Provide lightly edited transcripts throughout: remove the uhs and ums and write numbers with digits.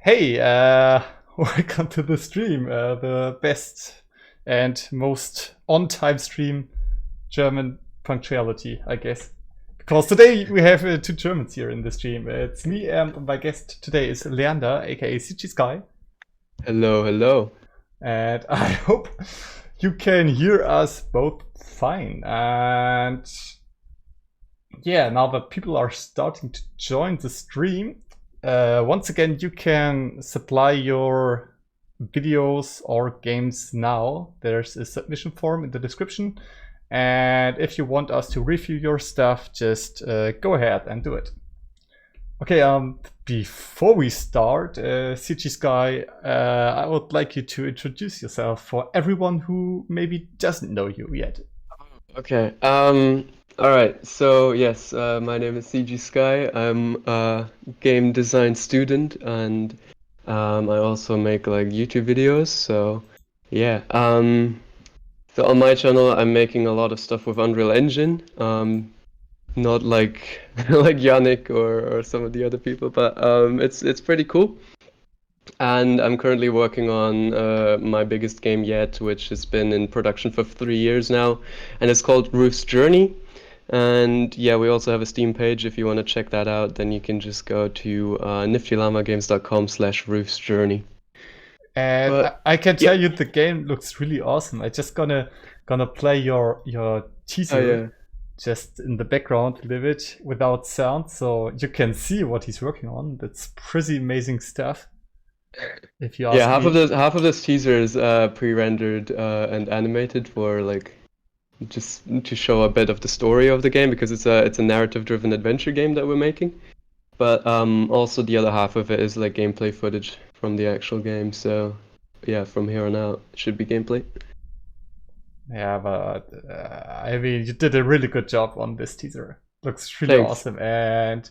Hey, welcome to the stream, the best and most on-time stream, German punctuality, I guess. Because today we have two Germans here in the stream. It's me and my guest today is Leander, aka CGSky. Hello, hello. And I hope you can hear us both fine. And yeah, now that people are starting to join the stream, once again, you can supply your videos or games now. There's a submission form in the description. And if you want us to review your stuff, just go ahead and do it. Okay, before we start, CGSky, I would like you to introduce yourself for everyone who maybe doesn't know you yet. Okay. All right. So yes, my name is CGSky. I'm a game design student, and I also make like YouTube videos. So yeah. So on my channel, I'm making a lot of stuff with Unreal Engine. Not like like Yannick or some of the other people, but it's pretty cool. And I'm currently working on my biggest game yet, which has been in production for 3 years now, and it's called Ruth's Journey. And yeah, we also have a Steam page. If you want to check that out, then you can just go to niftylamagames.com/Ruth's Journey. And But I can yeah, tell you the game looks really awesome. I just gonna play your oh teaser yeah, just in the background a little bit without sound, so you can see what he's working on. That's pretty amazing stuff, if you yeah. ask me. Half of this teaser is pre-rendered and animated for like just to show a bit of the story of the game because it's a narrative-driven adventure game that we're making. But also the other half of it is like gameplay footage from the actual game. So yeah, from here on out, it should be gameplay. Yeah, but I mean, you did a really good job on this teaser. Looks really Thanks. awesome and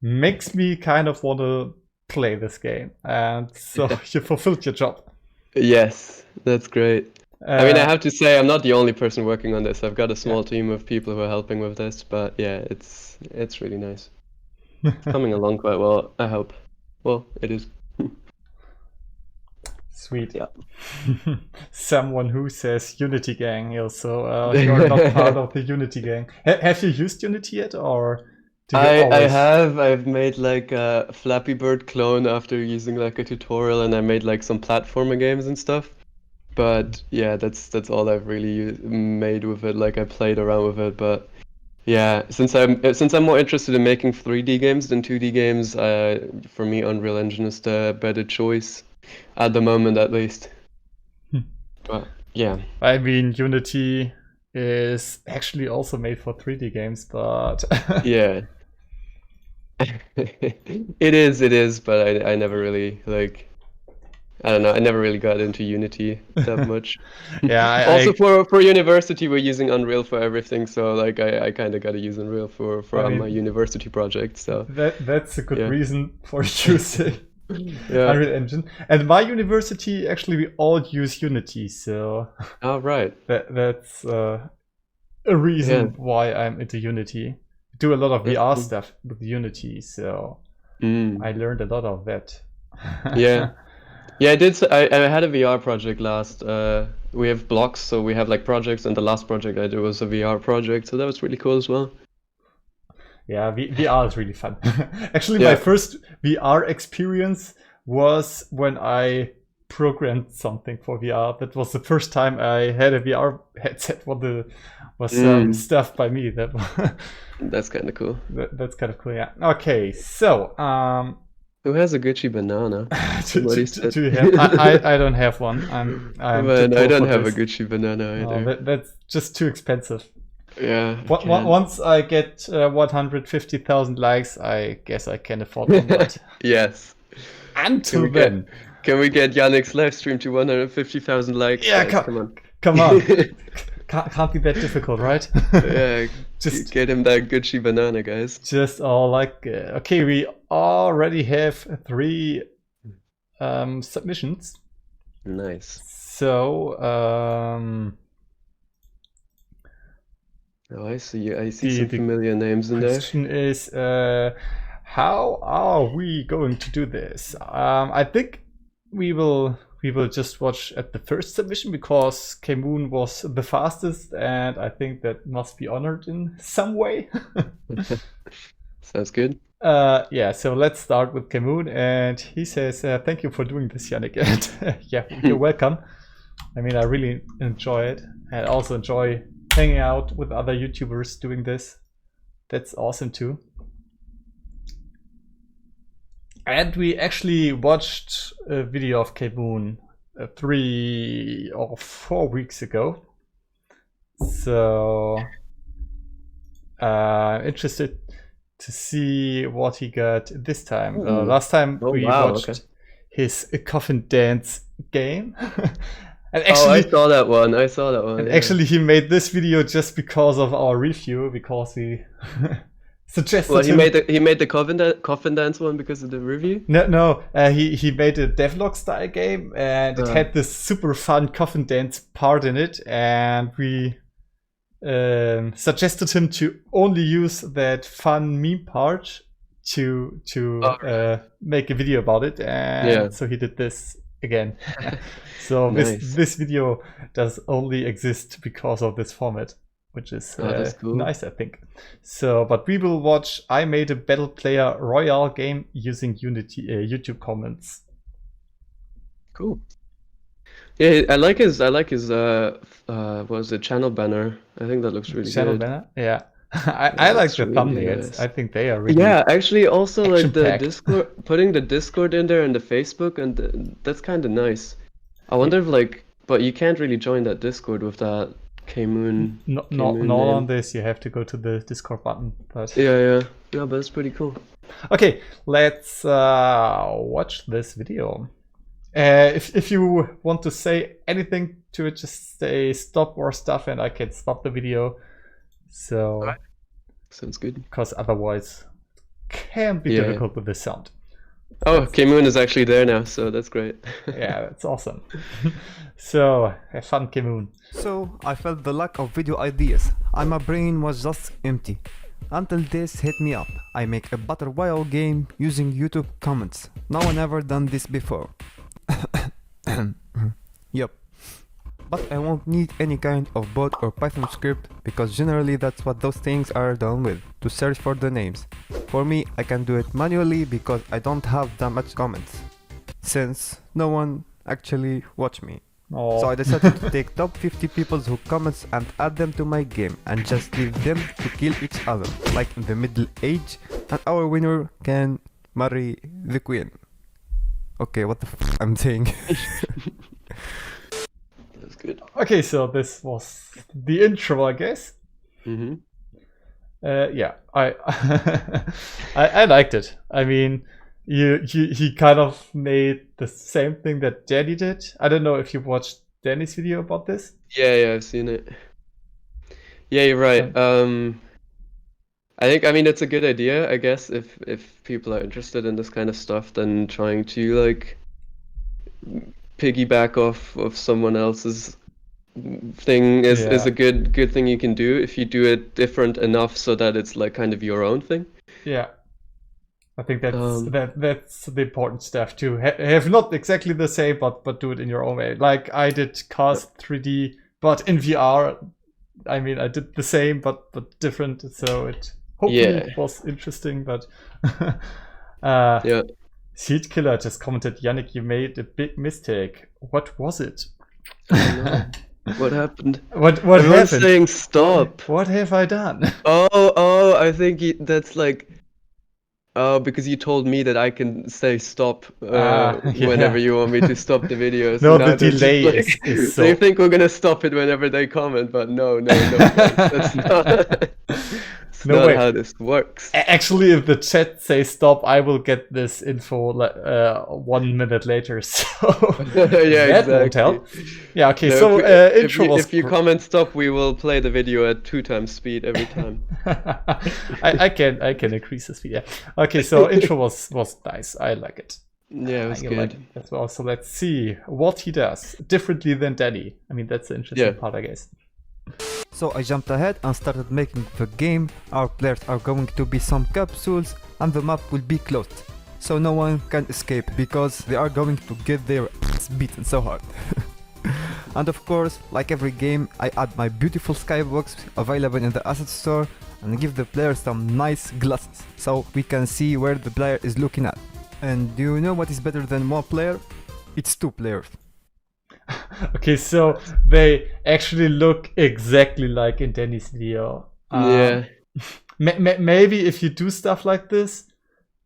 makes me kind of want to play this game. And so you fulfilled your job. Yes, that's great. I mean, I Uh, have to say I'm not the only person working on this. I've got a yeah. small team of people who are helping with this, but yeah, it's really nice. It's coming along quite well, I hope. Well, it is. Sweet. Yeah. Someone who says Unity gang also. You're not part of the Unity gang. Have you used Unity yet, or do you I always? have I've made like a Flappy Bird clone after using like a tutorial, and I made like some platformer games and stuff. But yeah, that's all I've really made with it. Like I played around with it, but yeah, since I'm more interested in making 3D games than 2D games, for me Unreal Engine is the better choice at the moment, at least. But yeah, I mean, Unity is actually also made for 3D games, but yeah, it is, but I never really like. I don't know. I never really got into Unity that much. yeah, Also, for university, we're using Unreal for everything, so like I kind of got to use Unreal I for my mean university project. So that's a good yeah, reason for using yeah. Unreal Engine. And my university actually we all use Unity, so All right. that's a Yeah, reason why I'm into Unity. Do a lot of that's VR cool. stuff with Unity, so Mm. I learned a lot of that. Yeah, yeah. I did. I had a VR project last. We have blocks, so we have like projects, and the last project I did was a VR project, so that was really cool as well. Yeah, VR is really fun. Actually, my Yeah. first VR experience was when I programmed something for VR. That was the first time I had a VR headset. What the was some Mm. stuff by me that, That's kind of cool. that's kind of cool. Yeah. Okay, so Who has a Gucci banana? Somebody said. do you have? I don't have one. I'm too Man, I poor don't for have a this. Gucci banana Oh, either. that's just too expensive. Yeah, I can't. Once I get 150,000 likes, I guess I can afford one. But Yes. Can until we get then, can we get Yannick's live stream to 150,000 likes, yeah, guys? Come on. come on. Can't be that difficult, right? Yeah, just get him that Gucci banana, guys. just all like okay, we already have three submissions. Nice. So Oh, I see. I see some the familiar names in there. question is how are we going to do this? I think we will just watch at the first submission because K-Moon was the fastest, and I think that must be honored in some way. Sounds good. Yeah, so let's start with K-Moon, and he says, "Thank you for doing this, Yannick." And yeah, you're welcome. I mean, I really enjoy it, and also enjoy hanging out with other YouTubers doing this. That's awesome too. And we actually watched a video of K-Moon 3 or 4 weeks ago. So interested to see what he got this time. Last time we watched his Coffin Dance game. And actually, I saw that one. And actually, he made this video just because of our review, because we suggested. Well, he made the coffin dance one because of the review. No. He made a devlog style game, and it had this super fun coffin dance part in it, and we suggested him to only use that fun meme part to make a video about it, and so he did this again. So nice. this video does only exist because of this format, which is cool. Nice, I think. So, but we will watch I made a battle player royale game using Unity YouTube comments. Cool. Yeah, I like his what was it, channel banner? I think that looks really channel good. Banner? Yeah. I like the thumbnails. Nice. I think they are really actually also like the Discord, putting the Discord in there and the Facebook, and that's kind of nice. I wonder if but you can't really join that Discord with that K-Moon. Not on this. You have to go to the Discord button. But yeah, but it's pretty cool. Okay, let's watch this video. If you want to say anything to it, just say stop or stuff, and I can stop the video. So right. Sounds good. Because otherwise, it can be difficult with the sound. Oh, K-Moon is actually there now, so that's great. Yeah, that's awesome. So, have fun, K-Moon. So, I felt the lack of video ideas, and my brain was just empty. Until this hit me up. I make a battle royale game using YouTube comments. No one ever done this before. Yup. But I won't need any kind of bot or Python script, because generally that's what those things are done with, to search for the names. For me, I can do it manually because I don't have that much comments, since no one actually watch me. Aww. So I decided to take top 50 people who comments and add them to my game, and just leave them to kill each other, like in the Middle Age, and our winner can marry the queen. Okay, what the f I'm saying? Good. Okay, so this was the intro, I guess. Yeah, I liked it. I mean, he kind of made the same thing that Danny did. I don't know if you watched Danny's video about this. Yeah, I've seen it. Yeah, you're right. I mean it's a good idea, I guess, if people are interested in this kind of stuff, then trying to like piggyback off of someone else's thing is a good thing you can do if you do it different enough so that it's like kind of your own thing. Yeah, I think that's the important stuff too. Have not exactly the same, but do it in your own way. Like I did Cast 3D, but in VR. I mean, I did the same, but different. So it hopefully was interesting. But Seed Killer just commented, Yannick, you made a big mistake. What was it? What happened? What Everyone's happened? saying stop. What have I done? Oh, I think that's like because you told me that I can say stop whenever you want me to stop the video. So no, the delay is so... They think we're gonna stop it whenever they comment, but no, that's not. That's not how this works. Actually, if the chat says stop, I will get this info 1 minute later. So that won't help. Yeah, okay. No, so if you comment stop, we will play the video at 2 times speed every time. I can increase the speed. Yeah. Okay, so intro was nice. I like it. Yeah, it was good. Like it as well. So let's see what he does differently than Danny. I mean, that's the interesting part, I guess. So I jumped ahead and started making the game. Our players are going to be some capsules and the map will be closed. So no one can escape because they are going to get their ass beaten so hard. And of course, like every game, I add my beautiful skybox available in the asset store and give the player some nice glasses so we can see where the player is looking at. And do you know what is better than one player? It's two players. Okay, so they actually look exactly like in Danny's video. Yeah. Maybe if you do stuff like this,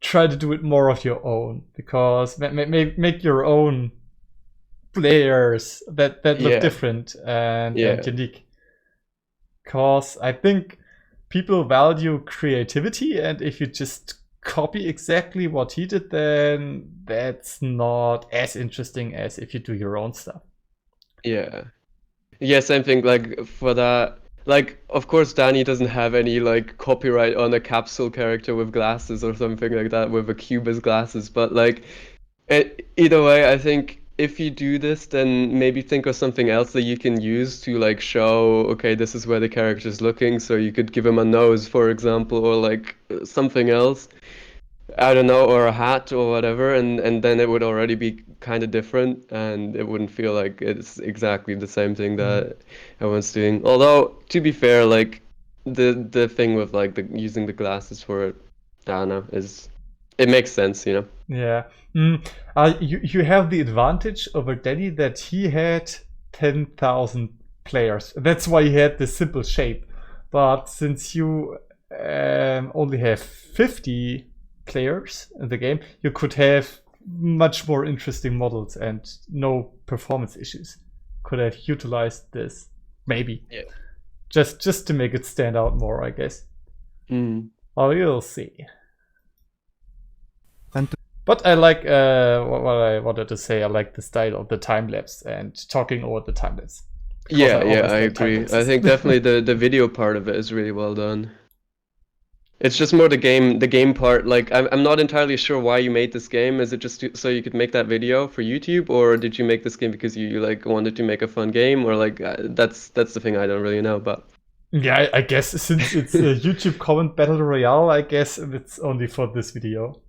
try to do it more of your own, because make your own players that look Yeah. different and Yeah. unique. Because I think people value creativity, and if you just copy exactly what he did, then that's not as interesting as if you do your own stuff. Yeah. Yeah, same thing, like for that. Like, of course, Danny doesn't have any like copyright on a capsule character with glasses or something like that, with a cubist glasses. But like, either way, I think if you do this, then maybe think of something else that you can use to like show, okay, this is where the character is looking. So you could give him a nose, for example, or like something else. I don't know, or a hat or whatever, and then it would already be kind of different, and it wouldn't feel like it's exactly the same thing that everyone's doing. Although, to be fair, like the thing with like the using the glasses for it, I don't know, it makes sense, you know? Yeah. You have the advantage over Danny that he had 10,000 players. That's why he had this simple shape. But since you only have 50 players in the game, you could have much more interesting models and no performance issues. Could have utilized this, maybe. Yeah. Just to make it stand out more, I guess. Oh, you'll see. But I like what I wanted to say. I like the style of the time lapse and talking over the time lapse. Yeah, I agree. I think definitely the video part of it is really well done. It's just more the game part. Like I'm not entirely sure why you made this game. Is it just so you could make that video for YouTube, or did you make this game because you like wanted to make a fun game, or like that's the thing I don't really know about. Yeah, I guess since it's a YouTube comment battle royale, I guess it's only for this video.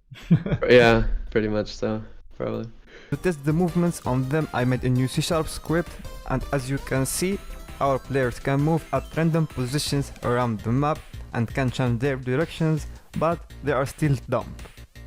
Yeah, pretty much so, probably. To test the movements on them, I made a new C# script, and as you can see, our players can move at random positions around the map and can change their directions, but they are still dumb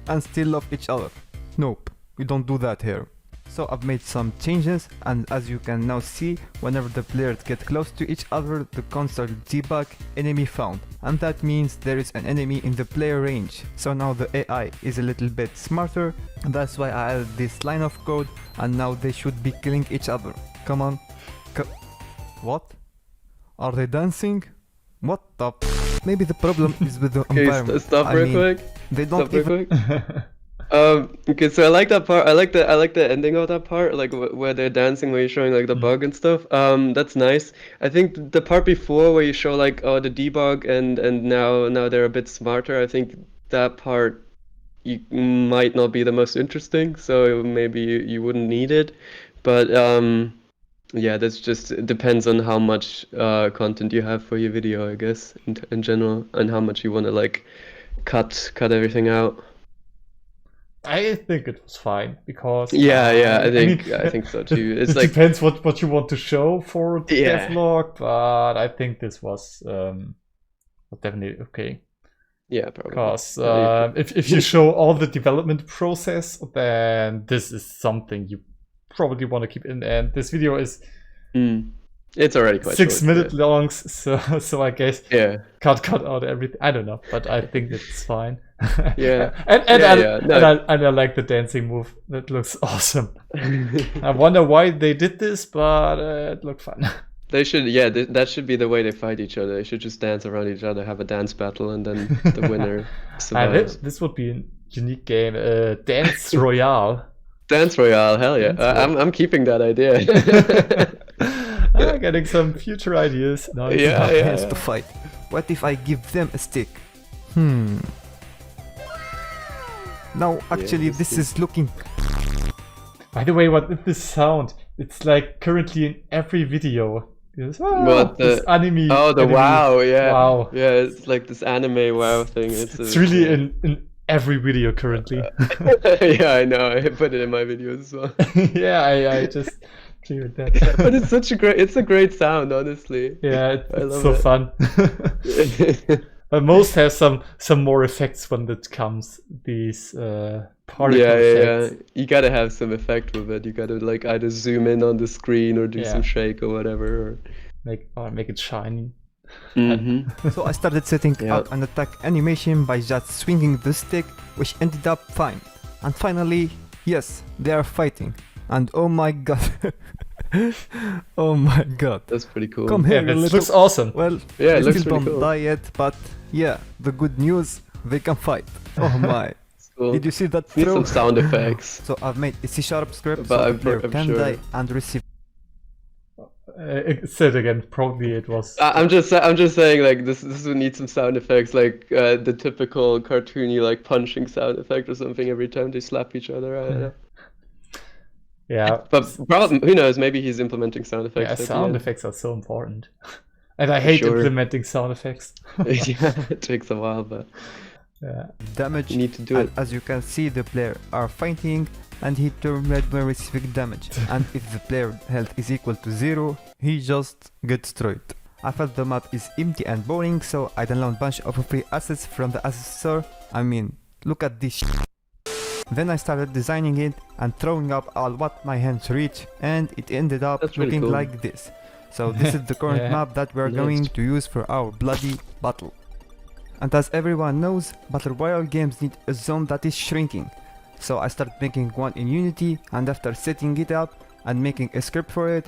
and still love each other. Nope, we don't do that here. So I've made some changes, and as you can now see, whenever the players get close to each other, the console debug enemy found, and that means there is an enemy in the player range. So now the AI is a little bit smarter, and that's why I added this line of code, and now they should be killing each other. Come on. What? Are they dancing? What the? Maybe the problem is with the environment. Stop real quick. They don't quick. Okay, so I like that part. I like the ending of that part, like where they're dancing, where you're showing like the bug and stuff. That's nice. I think the part before where you show like the debug and now they're a bit smarter. I think that part you might not be the most interesting, so maybe you wouldn't need it. But yeah, that's just, it depends on how much content you have for your video, I guess, in general, and how much you want to like cut everything out. I think it was fine because I think so too. It's like depends what you want to show for the devlog, but I think this was definitely okay. Yeah, probably. Because if you show all the development process, then this is something you probably want to keep in. And this video is it's already quite 6 short, minute long, so I guess cut out everything. I don't know, but I think it's fine. Yeah. And I like the dancing move. That looks awesome. I wonder why they did this, but it looked fun. They should, that should be the way they fight each other. They should just dance around each other, have a dance battle, and then the winner survives. This would be a unique game. Dance Royale. Dance Royale, hell yeah. I'm keeping that idea. I'm getting some future ideas. Nice. Has to fight. What if I give them a stick? Now, actually, this is looking... By the way, what is this sound? It's like currently in every video. This, What this the? anime. Oh, the anime. WoW, yeah. Wow. Yeah, it's like this anime WoW thing. It's really yeah. in every video currently. Yeah, I know. I put it in my videos as well. Yeah, I just play with that. But it's a great sound, honestly. Yeah, I it's love so it. fun. But most have some more effects when it comes these particle Yeah. effects. You gotta have some effect with it. You gotta like either zoom in on the screen or do some Yeah. shake or whatever. Make it shiny. So I started setting Yeah. out an attack animation by just swinging the stick, which ended up fine. And finally, yes, they are fighting. And oh my god. Oh my god. That's pretty cool. Come Yeah, here, you this little... looks awesome. Well, Yeah, it they looks still pretty don't cool. die yet, but yeah, the good news, they can fight. Oh my. It's cool. Did you see that Need throw? some sound effects. So I've made a C# script But so the I'm- player I'm can sure- die and receive. Say it again. Probably it was. I'm just saying like this would need some sound effects like the typical cartoony like punching sound effect or something every time they slap each other. I don't know. Yeah. But problem, who knows? Maybe he's implementing sound effects. Yeah, at the sound end. effects are so important. And I hate Sure. implementing sound effects. Yeah, it takes a while, but Yeah. Damage. you need to do And it. as you can see, the player are fighting and he turned red when receiving damage. And if the player health is equal to 0, he just gets destroyed. I felt the map is empty and boring, so I download a bunch of free assets from the asset store. I mean, look at this shit. Then I started designing it and throwing up all what my hands reach, and it ended up That's really looking cool. like this. So this is the current Yeah. map that we're Nice. going to use for our bloody battle. And as everyone knows, Battle Royale games need a zone that is shrinking. So I started making one in Unity, and after setting it up and making a script for it,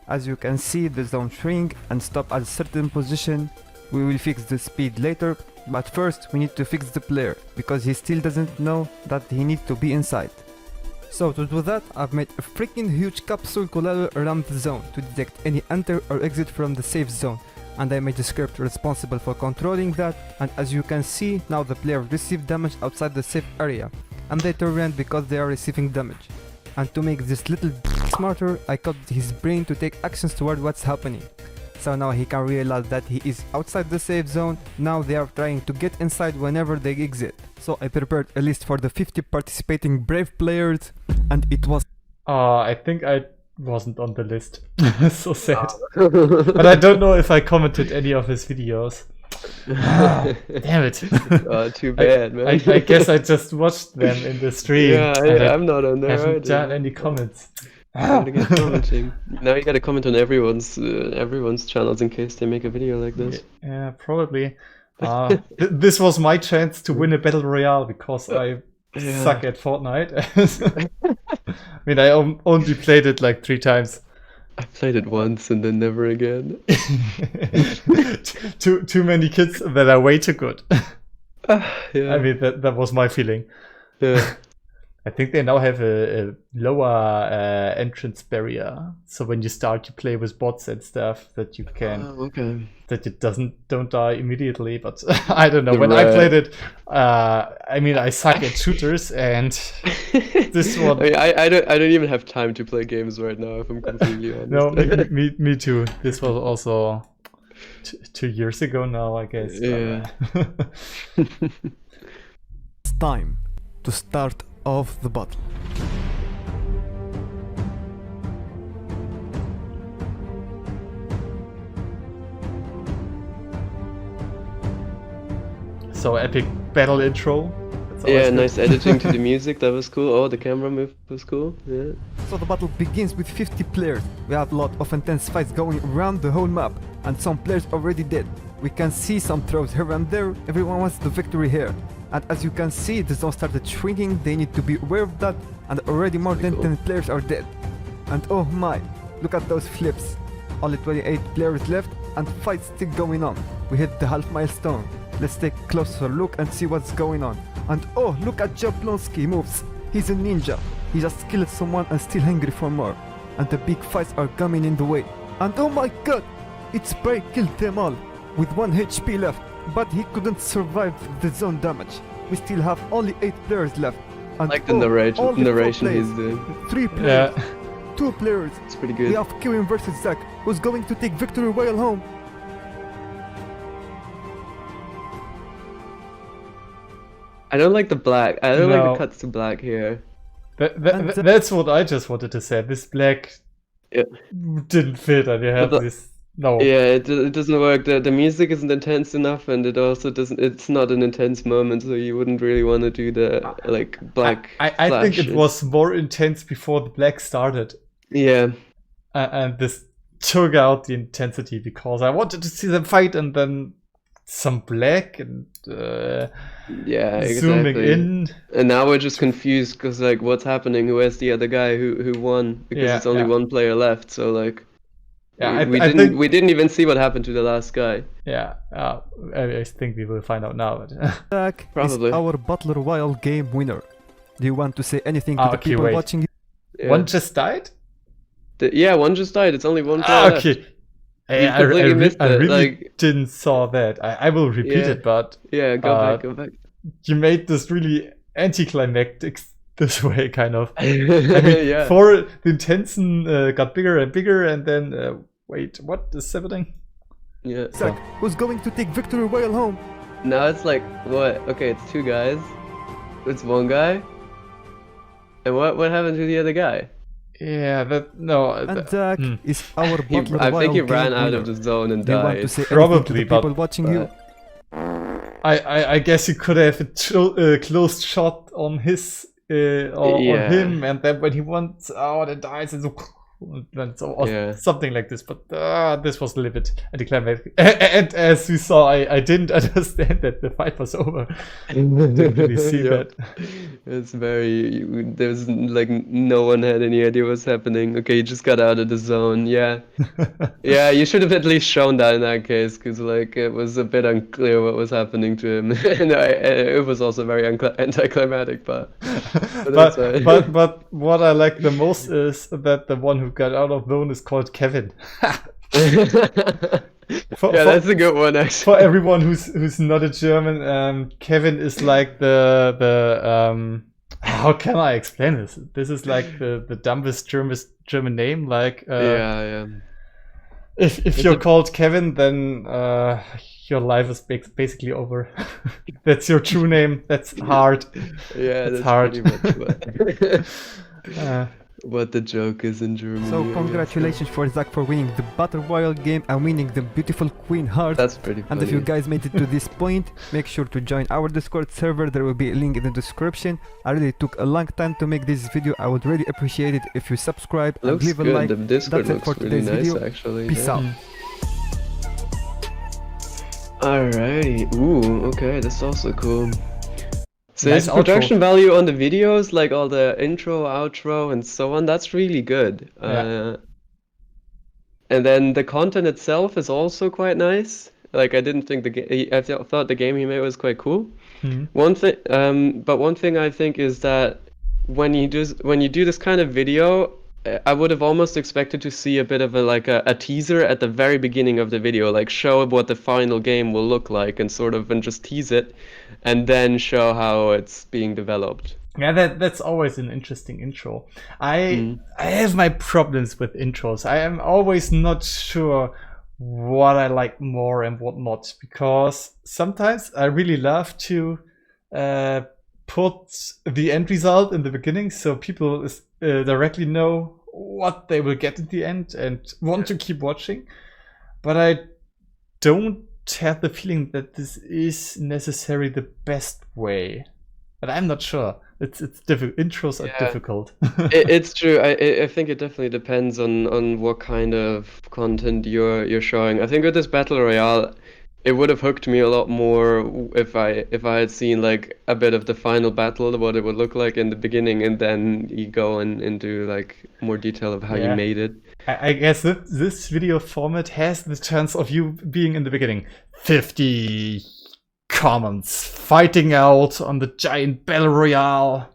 as you can see the zone shrink and stop at a certain position. We will fix the speed later, but first we need to fix the player, because he still doesn't know that he needs to be inside. So to do that, I've made a freaking huge capsule collider around the zone to detect any enter or exit from the safe zone. And I made a script responsible for controlling that, and as you can see, now the player received damage outside the safe area, and they turn around because they are receiving damage. And to make this little smarter, I coded his brain to take actions toward what's happening. So now he can realize that he is outside the safe zone. Now they are trying to get inside whenever they exit. So I prepared a list for the 50 participating brave players, and it was I think I wasn't on the list. So sad. But I don't know if I commented any of his videos. Damn it. Too bad, man. I guess I just watched them in the stream. Yeah, and I I'm not on there. haven't either. done any comments. Gotta get commenting. Now you gotta comment on everyone's channels in case they make a video like this. Yeah, probably. This was my chance to win a battle royale because I Yeah. suck at Fortnite. I mean, I only played it like 3 times. I played it once and then never again. too many kids that are way too good. Yeah. I mean, that was my feeling. Yeah. I think they now have a lower entrance barrier, so when you start, you play with bots and stuff that you can Okay. that it don't die immediately. But I don't know. The When I red. played it, I mean, I suck at shooters, and this one. I mean, I don't even have time to play games right now, if I'm completely honest. No, me too. This was also 2 years ago now, I guess. Yeah. It's time to start off the battle. So epic battle intro. That's always Yeah, good. nice editing to the music. That was cool. Oh, the camera move was cool. Yeah. So the battle begins with 50 players. We have a lot of intense fights going around the whole map, and some players already dead. We can see some throws here and there. Everyone wants the victory here. And as you can see, the zone started shrinking. They need to be aware of that, and already more than cool. 10 players are dead. And oh my, look at those flips. Only 28 players left, and fight still going on. We hit the half milestone. Let's take a closer look and see what's going on. And oh, look at Jablonski moves. He's a ninja. He just killed someone and still hungry for more. And the big fights are coming in the way. And oh my god, its spray killed them all with 1 HP left. But he couldn't survive the zone damage. We still have only 8 players left. And Like the oh, narration, only 4 narration players. he's doing. 3 players, Yeah. 2 players. It's pretty We good. have Kevin versus Zach. who's going to take Victory Royale home? I don't like the black. I don't like No. the cuts to black here. That's what I just wanted to say. This black Yeah. didn't fit, and you have the- this. No. Yeah, it doesn't work. The music isn't intense enough, and it also doesn't. It's not an intense moment, so you wouldn't really want to do the like black. I think it flashes. was more intense before the black started, Yeah. and this took out the intensity because I wanted to see them fight, and then some black and Yeah, zooming exactly. in. And now we're just confused because like what's happening? Who has the other guy who won? Because Yeah, it's only yeah. one player left. So like Yeah, we I didn't think. we didn't even see what happened to the last guy. Yeah, I think we will find out now. But Jack Probably. is our Battle Royale game winner. Do you want to say anything to the Okay, people wait. watching? Yeah. One just died. Yeah, one just died. It's only one player left. Okay. You completely missed I it, really like- didn't saw that. I will repeat Yeah. it, but Yeah, go back. you made this really anticlimactic this way, kind of. I mean, Yeah. for the intention got bigger and bigger, and then wait, what is happening? Yeah. Jack, who's going to take Victory Royale home? Now it's like what? Okay, it's two guys. It's one guy. And what happened to the other guy? Yeah, that no. And Jack hmm. is our Battle I Royale think he game ran out winner. of the zone and Do you want died. to say anything to Probably, the but- people watching you? I guess you could have a closed shot on his on Yeah. him, and then when he wants out and dies, and so then Yeah. something like this. But this was a little bit anticlimactic. And as we saw, I didn't understand that the fight was over. Didn't really see Yeah. that. It's very. There's like no one had any idea what's happening. Okay, you just got out of the zone. Yeah, yeah. You should have at least shown that in that case, because like it was a bit unclear what was happening to him, and it was also very anticlimactic. But that's fine. but what I like the most is that the one who got out of zone is called Kevin. For- yeah, for- that's a good one actually. For everyone who's not a German, Kevin is like the how can I explain this? This is like the dumbest German name. Like Yeah. if It's you're a- called Kevin, then your life is basically over. That's your true name. That's hard. Yeah, It's that's hard. pretty much Uh, what the joke is in Germany. So I guess. congratulations for Zach for winning the Battle Royale game and winning the beautiful Queen Heart. That's pretty funny. And if you guys made it to this point, make sure to join our Discord server. There will be a link in the description. I really took a long time to make this video. I would really appreciate it if you subscribe and looks leave a good. like. The Discord That's it for looks really today's nice video. actually. Peace yeah. out. Alrighty. Ooh, okay, that's also cool. So Nice his production value on the videos, like all the intro, outro, and so on, that's really good. Yeah. And then the content itself is also quite nice. Like I didn't think thought the game he made was quite cool. mhm. One thing, but one thing I think is that when you do this kind of video, I would have almost expected to see a bit of a teaser at the very beginning of the video, like show what the final game will look like and just tease it, and then show how it's being developed. Yeah, that's always an interesting intro. I have my problems with intros. I am always not sure what I like more and what not, because sometimes I really love to put the end result in the beginning so people directly know what they will get at the end and want to keep watching. But I don't have the feeling that this is necessarily the best way. But I'm not sure. It's difficult. Intros are Yeah. difficult. It's true. I think it definitely depends on what kind of content you're showing. I think with this battle royale, it would have hooked me a lot more if I had seen like a bit of the final battle, what it would look like in the beginning, and then you go into like more detail of how you Yeah. made it. I guess this video format has the chance of you being in the beginning. 50 comments fighting out on the giant battle royale.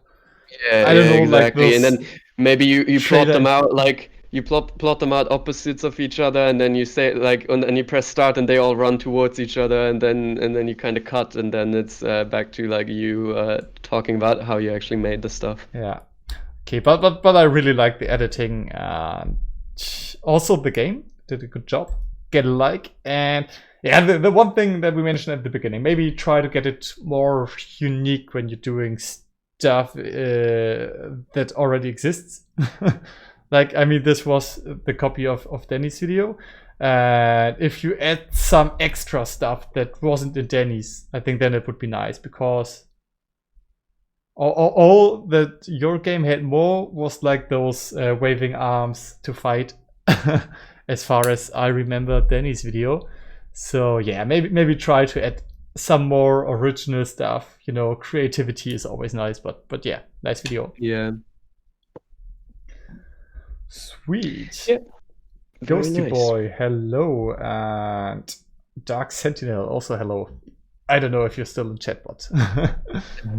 Yeah, I don't know, like exactly. And those then maybe you plot trailer- them out like you plot them out opposites of each other, and then you say like and you press start, and they all run towards each other, and then you kind of cut, and then it's back to like you talking about how you actually made the stuff. Yeah. Okay, but I really like the editing and also the game. did a good job. Get a like, and yeah, the one thing that we mentioned at the beginning, maybe try to get it more unique when you're doing stuff that already exists. Like, I mean, this was the copy of Danny's video. And if you add some extra stuff that wasn't in Danny's, I think then it would be nice, because all that your game had more was like those waving arms to fight, as far as I remember Danny's video. So yeah, maybe try to add some more original stuff. You know, creativity is always nice, but yeah, nice video. Yeah. Sweet. Yeah. Very Ghosty nice. Boy, hello, and Dark Sentinel, also hello. I don't know if you're still in chat, but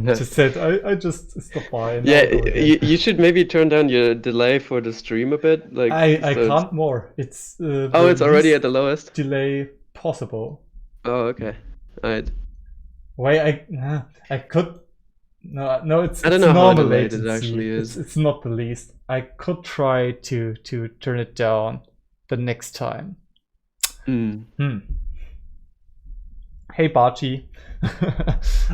just said I just stopped by. And Yeah, you should maybe turn down your delay for the stream a bit. Like I so can't more. It's Oh, it's already at the lowest. delay possible. Oh, okay. Alright. Wait, I could. No, it's I don't it's know how normal delayed it latency. actually is. It's not the least. I could try to turn it down the next time. Hey Barchi.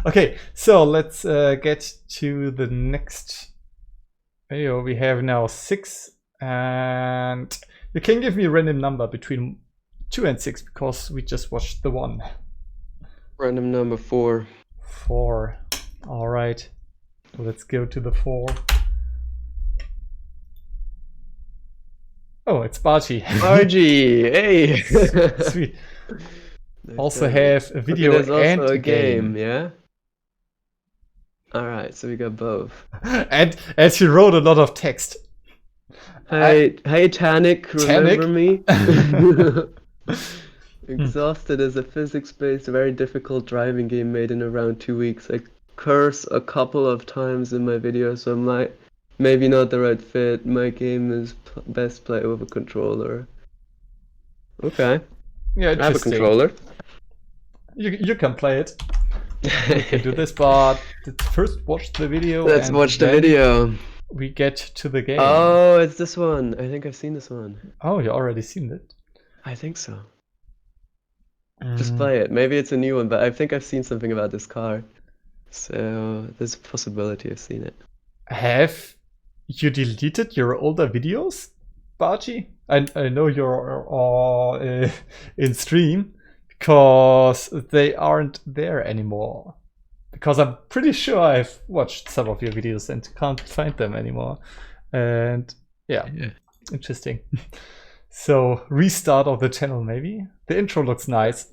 Okay, so let's get to the next video. We have now 6, and you can give me a random number between 2 and 6, because we just watched the 1. Random number 4. 4. All right, let's go to the 4. Oh, it's Barchi. RG, hey. Sweet. Nice Also time. have a video There's also and a game, yeah? Alright, so we got both. And as he wrote a lot of text. Hey, Tannic, remember Tannic? me? Exhausted is a physics-based, very difficult driving game made in around 2 weeks. I curse a couple of times in my video, so maybe not the right fit. My game is best played with a controller. Okay. Yeah, I have a interesting. controller. You can play it. We can do this, but let's first watch the video. Let's and watch the then video. We get to the game. Oh, it's this one. I think I've seen this one. Oh, you already seen it? I think so. Just play it. Maybe it's a new one, but I think I've seen something about this car. So there's a possibility I've seen it. Have you deleted your older videos, Barchi? I know you're in stream, because they aren't there anymore. Because I'm pretty sure I've watched some of your videos and can't find them anymore. And yeah. Interesting. So restart of the channel maybe. The intro looks nice.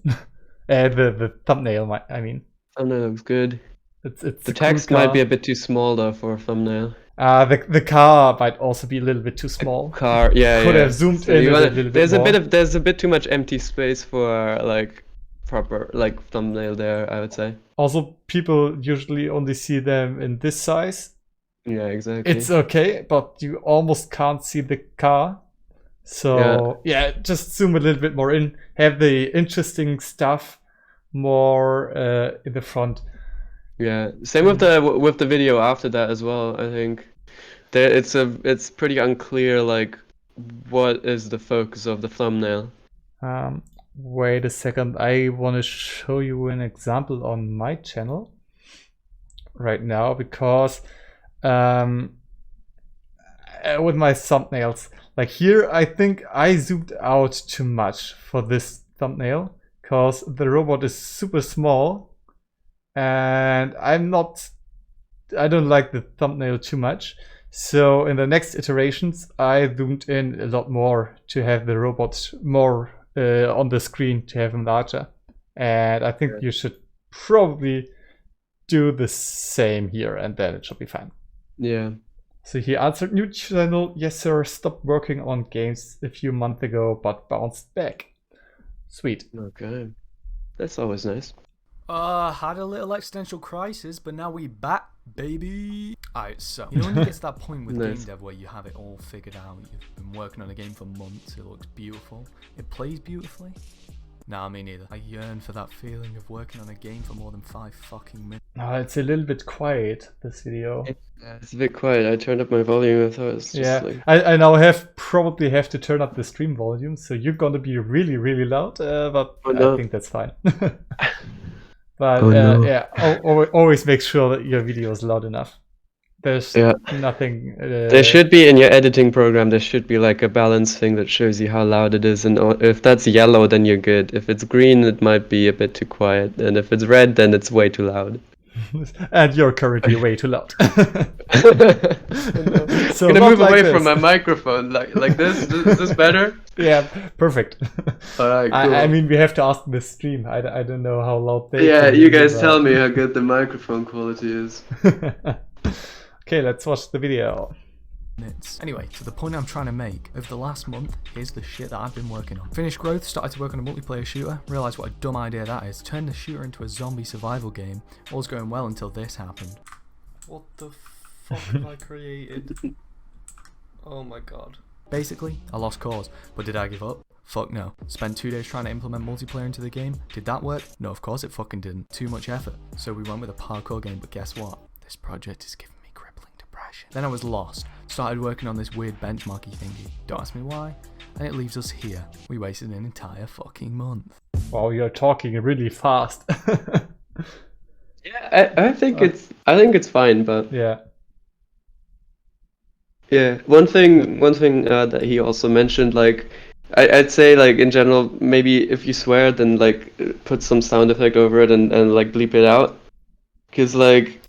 The thumbnail, I mean. Thumbnail looks good. It's The text might be a bit too small though for a thumbnail. The car might also be a little bit too small. Car, yeah, Could yeah. have zoomed So in you a wanna- little bit more. There's a bit too much empty space for like proper like thumbnail there, I would say. Also, people usually only see them in this size. Yeah, exactly. It's okay, but you almost can't see the car. So yeah, just zoom a little bit more in. Have the interesting stuff more in the front. Yeah, same with the video after that as well. I think there it's pretty unclear like what is the focus of the thumbnail. Wait a second, I want to show you an example on my channel right now, because with my thumbnails, like here, I think I zoomed out too much for this thumbnail, because the robot is super small, and I don't like the thumbnail too much. So in the next iterations, I zoomed in a lot more to have the robot more on the screen, to have him larger. And I think you should probably do the same here, and then it should be fine. Yeah. So he answered, new channel, yes sir, stopped working on games a few months ago, but bounced back. Sweet. Okay. That's always nice. Had a little existential crisis, but now we back, baby. Alright, so, you know when you get to that point with Nice. GameDev where you have it all figured out, you've been working on a game for months, it looks beautiful, it plays beautifully, Nah, me neither. I yearn for that feeling of working on a game for more than 5 fucking minutes. Oh, it's a little bit quiet, this video. Yeah, it's a bit quiet. I turned up my volume. I thought it was just Yeah, like. I now probably have to turn up the stream volume, so you're gonna be really, really loud, but Oh, no. I think that's fine. But Oh, no. yeah, always make sure that your video is loud enough. There's Yeah. nothing. There should be in your editing program. There should be like a balance thing that shows you how loud it is, and if that's yellow, then you're good. If it's green, it might be a bit too quiet, and if it's red, then it's way too loud. And you're currently way too loud. So I'm gonna not move like away this. from my microphone, like this. Is this better? Yeah, perfect. Alright, cool. I mean, we have to ask the stream. I don't know how loud they. Yeah, can you hear, guys but- tell me how good the microphone quality is. Okay, let's watch the video. Anyway, to the point I'm trying to make, over the last month, here's the shit that I've been working on. Finished growth, started to work on a multiplayer shooter, realised what a dumb idea that is, turned the shooter into a zombie survival game. All was going well until this happened. What the fuck have I created? Oh my god. Basically, I lost cause, but did I give up? Fuck no. Spent 2 days trying to implement multiplayer into the game. Did that work? No, of course it fucking didn't. Too much effort. So we went with a parkour game, but guess what? This project is giving me crippling depression. Then I was lost. Started working on this weird benchmarky thingy. Don't ask me why. And it leaves us here. We wasted an entire fucking month. Wow, you're talking really fast. Yeah, I think it's fine, but Yeah. yeah, one thing that he also mentioned, like I'd say like in general, maybe if you swear, then like put some sound effect over it and like bleep it out, because like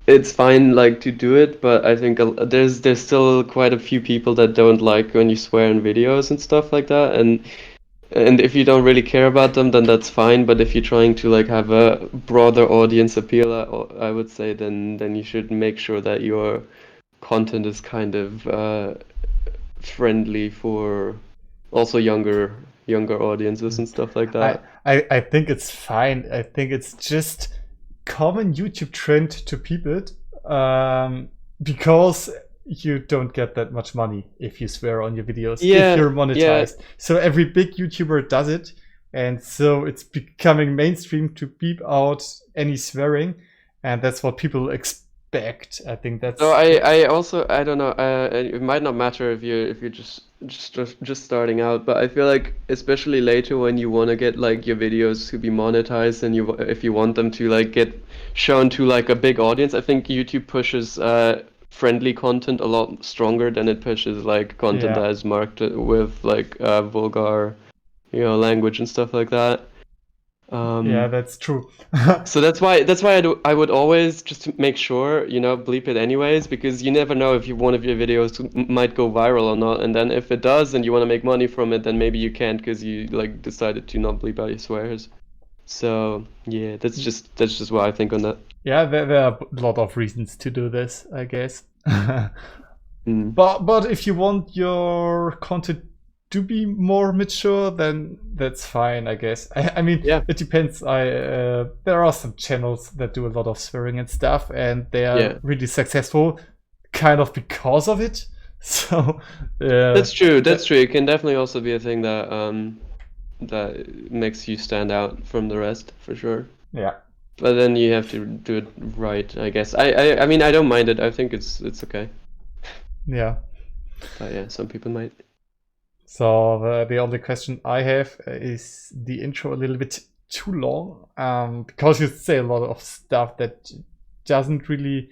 it's fine like to do it, but I think there's still quite a few people that don't like when you swear in videos and stuff like that, and if you don't really care about them, then that's fine. But if you're trying to like have a broader audience appeal, I would say then you should make sure that your content is kind of friendly for also younger audiences and stuff like that. I think it's fine. I think it's just common YouTube trend to peep it, because you don't get that much money if you swear on your videos, Yeah, if you're monetized. So every big YouTuber does it, and so it's becoming mainstream to beep out any swearing, and that's what people expect. I think that's. So I also I don't know. It might not matter if you're just starting out, but I feel like especially later when you want to get like your videos to be monetized and if you want them to like get shown to like a big audience, I think YouTube pushes friendly content a lot stronger than it pushes like content Yeah. that is marked with like vulgar, language and stuff like that. Yeah, that's true. So that's why I would always just make sure, bleep it anyways, because you never know if one of your videos might go viral or not, and then if it does and you want to make money from it, then maybe you can't because you like decided to not bleep out your swears. So yeah, that's just what I think on that. Yeah, there are a lot of reasons to do this, I guess. Mm. But if you want your content to be more mature, then that's fine, I guess. I mean, Yeah. it depends. There are some channels that do a lot of swearing and stuff, and they are Yeah. really successful, kind of because of it. So That's true. It can definitely also be a thing that that makes you stand out from the rest, for sure. yeah. But then you have to do it right, I guess. I mean, I don't mind it. I think it's okay. Yeah. But yeah, some people might. So the only question I have is the intro a little bit too long, because you say a lot of stuff that doesn't really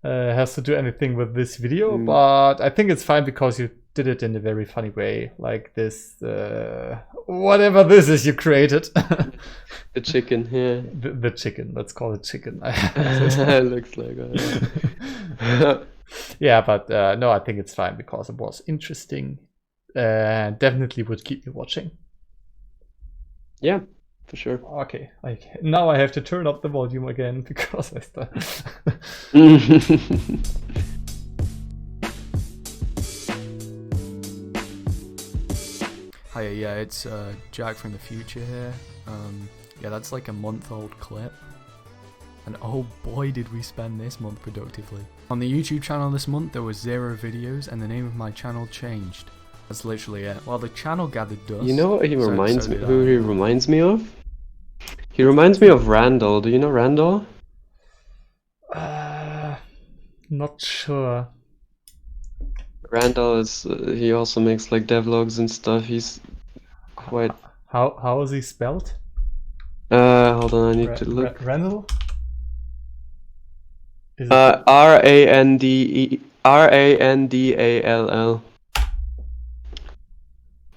has to do anything with this video, but I think it's fine because you did it in a very funny way, like this whatever this is you created. The chicken, yeah. The chicken, let's call it chicken. It looks like Yeah, but no, I think it's fine because it was interesting. Definitely would keep me watching. Yeah, for sure. Okay, now I have to turn up the volume again because I start. Hiya, yeah, it's Jack from the future here. Yeah, that's like a month-old clip. And oh boy did we spend this month productively. On the YouTube channel this month there was 0 videos and the name of my channel changed. That's literally it. Well, the channel gathered dust. You know what he so reminds me? did Who I. he reminds me of? He reminds me of Randall. Do you know Randall? Not sure. Randall is he also makes like devlogs and stuff. He's quite. How is he spelled? Hold on, I need to look. Randall? Is it Randall.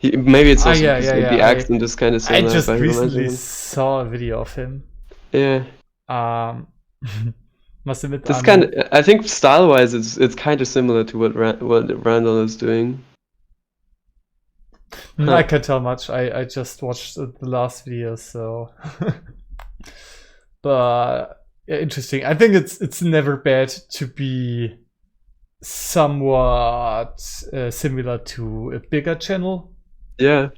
Maybe it's also because the accent is kind of I similar. just but he reminds me recently of him. saw a video of him. Yeah, Must admit, it's kind of. I think style-wise, it's kind of similar to what Randall is doing. I can't tell much. I just watched the last video, so. But yeah, interesting. I think it's never bad to be somewhat similar to a bigger channel. Yeah.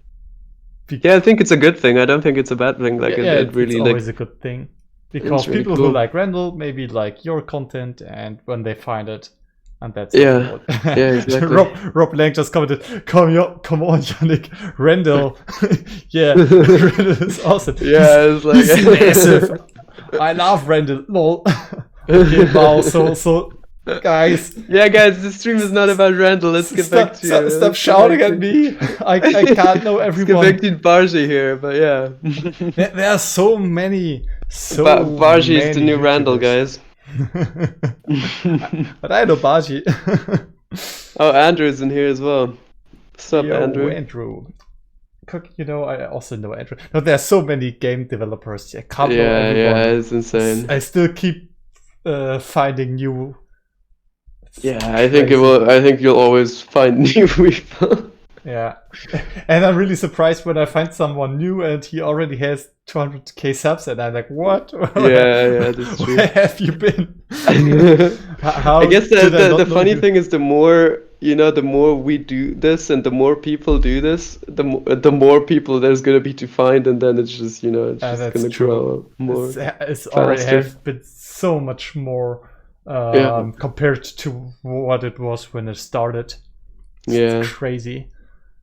Yeah, I think it's a good thing. I don't think it's a bad thing. Like it really it's like always a good thing because really people cool. who like Randall maybe like your content, and when they find it, and that's yeah, yeah, exactly. Rob Lang just commented, come on, Yannick, Randall, yeah, Randall is awesome. Yeah, it's like he's massive. I love Randall. Lol. Okay, wow. So. Guys. Yeah, guys, this stream is not about Randall. Let's get back to Stop shouting at me. I can't know everyone. Let's get back to Barji here, but yeah. There are so many. Barji is the new YouTubers. Randall, guys. But I know Barji. Oh, Andrew's in here as well. What's up, Andrew? Andrew. You know, I also know Andrew. No, there are so many game developers. I can't know everyone. Yeah, it's insane. I still keep finding new. Yeah, I think it will. I think you'll always find new people. Yeah, and I'm really surprised when I find someone new and he already has 200k subs, and I'm like, what? Yeah, that's true. Where have you been? I guess the funny thing is, the more the more we do this, and the more people do this, the more people there's gonna be to find, and then it's just it's just gonna grow more. It's already have been so much more. Compared to what it was when it started. It's crazy.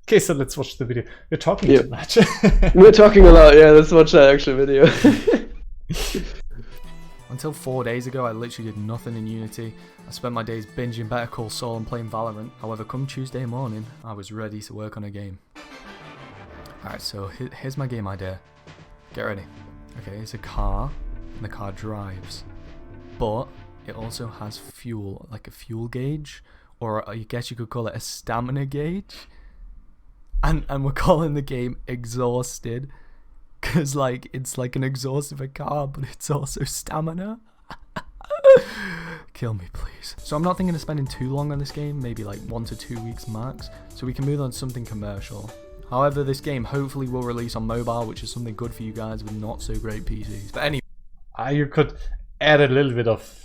Okay, so let's watch the video. We're talking too much. We're talking a lot. Yeah, let's watch that actual video. Until 4 days ago, I literally did nothing in Unity. I spent my days binging Better Call Saul and playing Valorant. However, come Tuesday morning, I was ready to work on a game. Alright, so here's my game idea. Get ready. Okay, it's a car, and the car drives. But it also has fuel, like a fuel gauge, or I guess you could call it a stamina gauge. And we're calling the game Exhausted, because it's like an exhaust of a car, but it's also stamina. Kill me, please. So I'm not thinking of spending too long on this game, maybe like 1 to 2 weeks max, so we can move on to something commercial. However, this game hopefully will release on mobile, which is something good for you guys with not so great PCs. But anyway. You could add a little bit of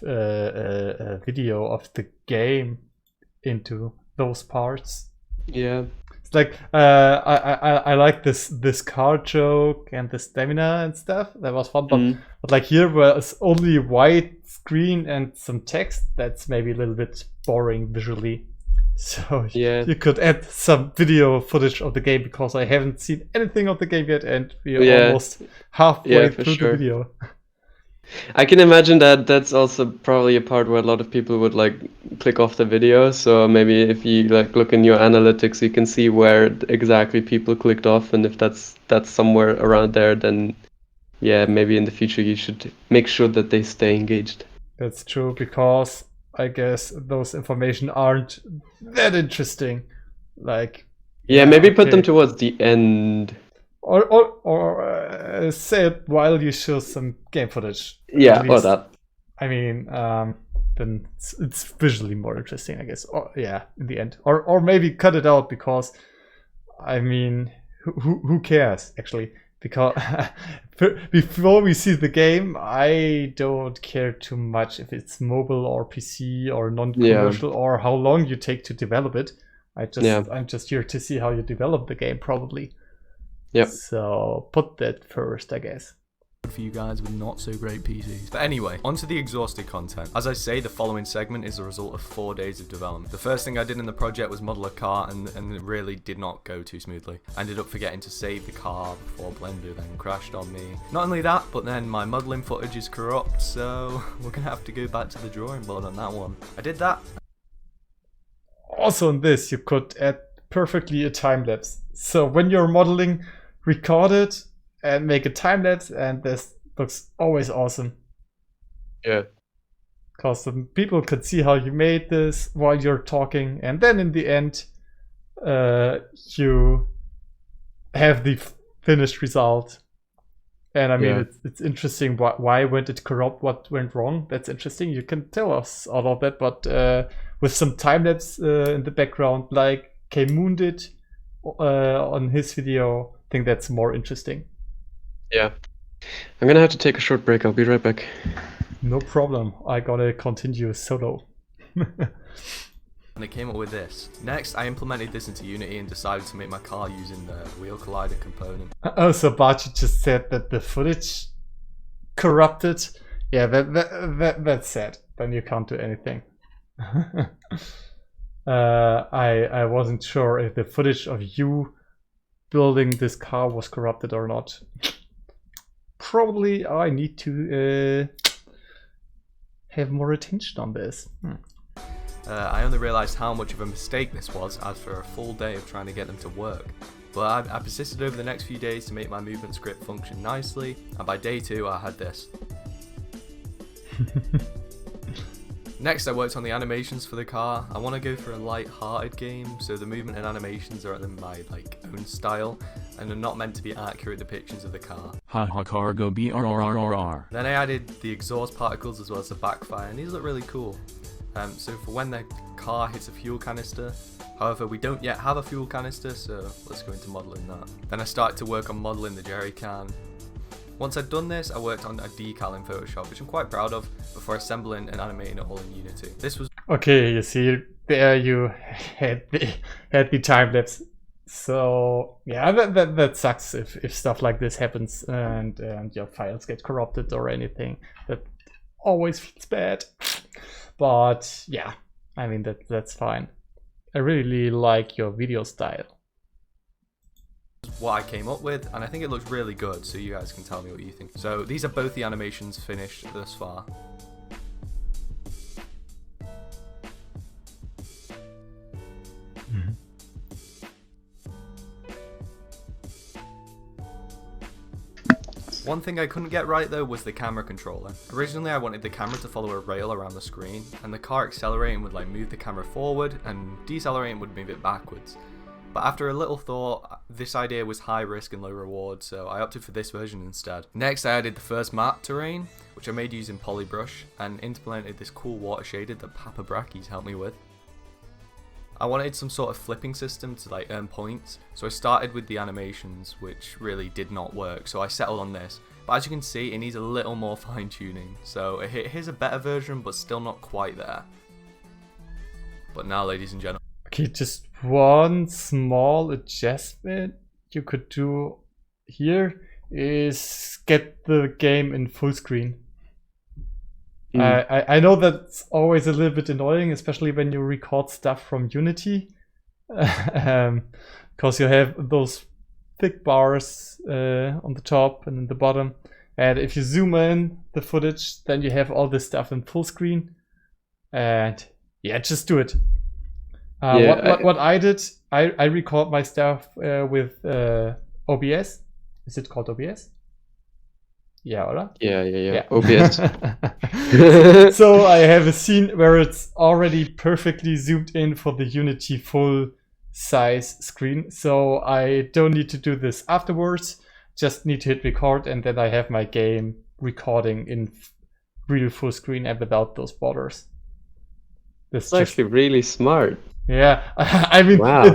video of the game into those parts. Yeah. It's like I like this car joke and the stamina and stuff. That was fun, but like here where it's only white screen and some text, that's maybe a little bit boring visually. So you could add some video footage of the game, because I haven't seen anything of the game yet, and we are almost halfway through the video. I can imagine that that's also probably a part where a lot of people would like click off the video. So maybe if you like look in your analytics, you can see where exactly people clicked off, and if that's somewhere around there, then maybe in the future you should make sure that they stay engaged. That's true, because I guess those information aren't that interesting. Like maybe put them towards the end. Or say it while you show some game footage. Yeah, or that. I mean, then it's visually more interesting, I guess. Or in the end. Or maybe cut it out, because, I mean, who cares, actually? Because before we see the game, I don't care too much if it's mobile or PC or non-commercial or how long you take to develop it. I'm just here to see how you develop the game, probably. Yep. So put that first, I guess. for you guys with not so great PCs. But anyway, onto the exhausted content. As I say, the following segment is the result of 4 days of development. The first thing I did in the project was model a car, and it really did not go too smoothly. I ended up forgetting to save the car before Blender then crashed on me. Not only that, but then my modeling footage is corrupt, so we're gonna have to go back to the drawing board on that one. I did that. Also in this, you could add perfectly a time lapse. So when you're modeling, record it and make a time lapse, and this looks always awesome. Yeah. Because people could see how you made this while you're talking, and then in the end, you have the finished result. And I mean, it's interesting. Why went it corrupt? What went wrong? That's interesting. You can tell us all of that, but with some time lapse in the background, like K-Moon did on his video, I think that's more interesting. Yeah. I'm gonna have to take a short break. I'll be right back. No problem. I gotta continue solo. And I came up with this. Next, I implemented this into Unity and decided to make my car using the wheel collider component. Oh, so Bachi just said that the footage corrupted. Yeah, that's sad. Then you can't do anything. I wasn't sure if the footage of you building this car was corrupted or not. Probably I need to have more attention on this. I only realised how much of a mistake this was after a full day of trying to get them to work. But I persisted over the next few days to make my movement script function nicely, and by day 2 I had this. Next, I worked on the animations for the car. I want to go for a light-hearted game, so the movement and animations are in my own style, and are not meant to be accurate depictions of the car. Ha ha cargo BRRRR. Then I added the exhaust particles as well as the backfire, and these look really cool. So for when the car hits a fuel canister. However, we don't yet have a fuel canister, so let's go into modelling that. Then I started to work on modelling the jerry can. Once I'd done this, I worked on a decal in Photoshop, which I'm quite proud of, before assembling and animating it all in Unity. This was okay. You see, there you had the time lapse. So yeah, that sucks if stuff like this happens and your files get corrupted or anything. That always feels bad. But yeah, I mean that's fine. I really like your video style. What I came up with, and I think it looks really good, so you guys can tell me what you think. So these are both the animations finished thus far. One thing I couldn't get right though was the camera controller. Originally I wanted the camera to follow a rail around the screen, and the car accelerating would move the camera forward and decelerating would move it backwards. But after a little thought, this idea was high risk and low reward, so I opted for this version instead. Next I added the first map terrain, which I made using Polybrush, and implemented this cool water shaded that Papa Brackies helped me with. I wanted some sort of flipping system to earn points, so I started with the animations, which really did not work, so I settled on this. But as you can see, it needs a little more fine tuning, so here's a better version, but still not quite there. But now, ladies and gentlemen. Okay, just one small adjustment you could do here is get the game in full screen. I know that's always a little bit annoying, especially when you record stuff from Unity, because you have those thick bars on the top and in the bottom, and if you zoom in the footage, then you have all this stuff in full screen, and yeah, just do it. What I did, I record my stuff with OBS. Is it called OBS? Yeah, oder? Yeah. OBS. So I have a scene where it's already perfectly zoomed in for the Unity full size screen. So I don't need to do this afterwards. Just need to hit record, and then I have my game recording in real full screen and without those borders. That's actually really smart. Yeah, I mean, wow. it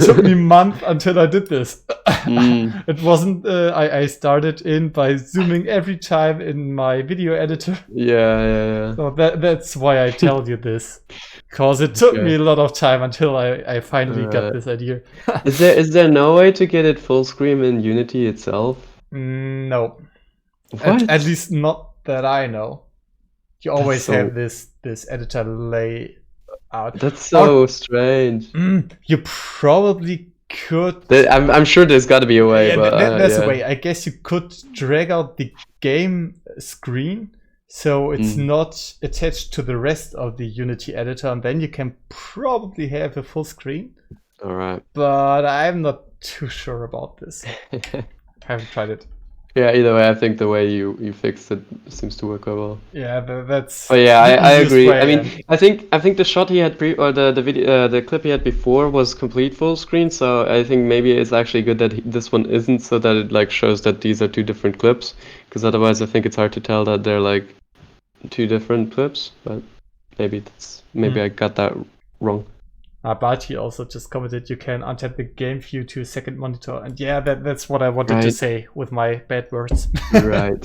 took me a month until I did this. It wasn't, I started in by zooming every time in my video editor. Yeah. So that's why I tell you this. Because it took me a lot of time until I finally got this idea. Is there no way to get it full screen in Unity itself? No. At least not that I know. You always so- have this editor layout. That's so strange. You probably could. I'm sure there's got to be a way, Yeah, but there's yeah. a way. I guess you could drag out the game screen so it's not attached to the rest of the Unity editor, and then you can probably have a full screen. All right. But I'm not too sure about this. I haven't tried it. Yeah, either way, I think the way you fixed it seems to work quite well. Yeah, that's. But yeah, the I easiest agree. way, I mean, and- I think the shot he had the video the clip he had before was complete full screen. So I think maybe it's actually good that this one isn't, so that it like shows that these are two different clips. Because otherwise, I think it's hard to tell that they're like two different clips. But maybe I got that wrong. But he also just commented you can untap the game view to a second monitor, and yeah, that's what I wanted to Right. say with my bad words. Right.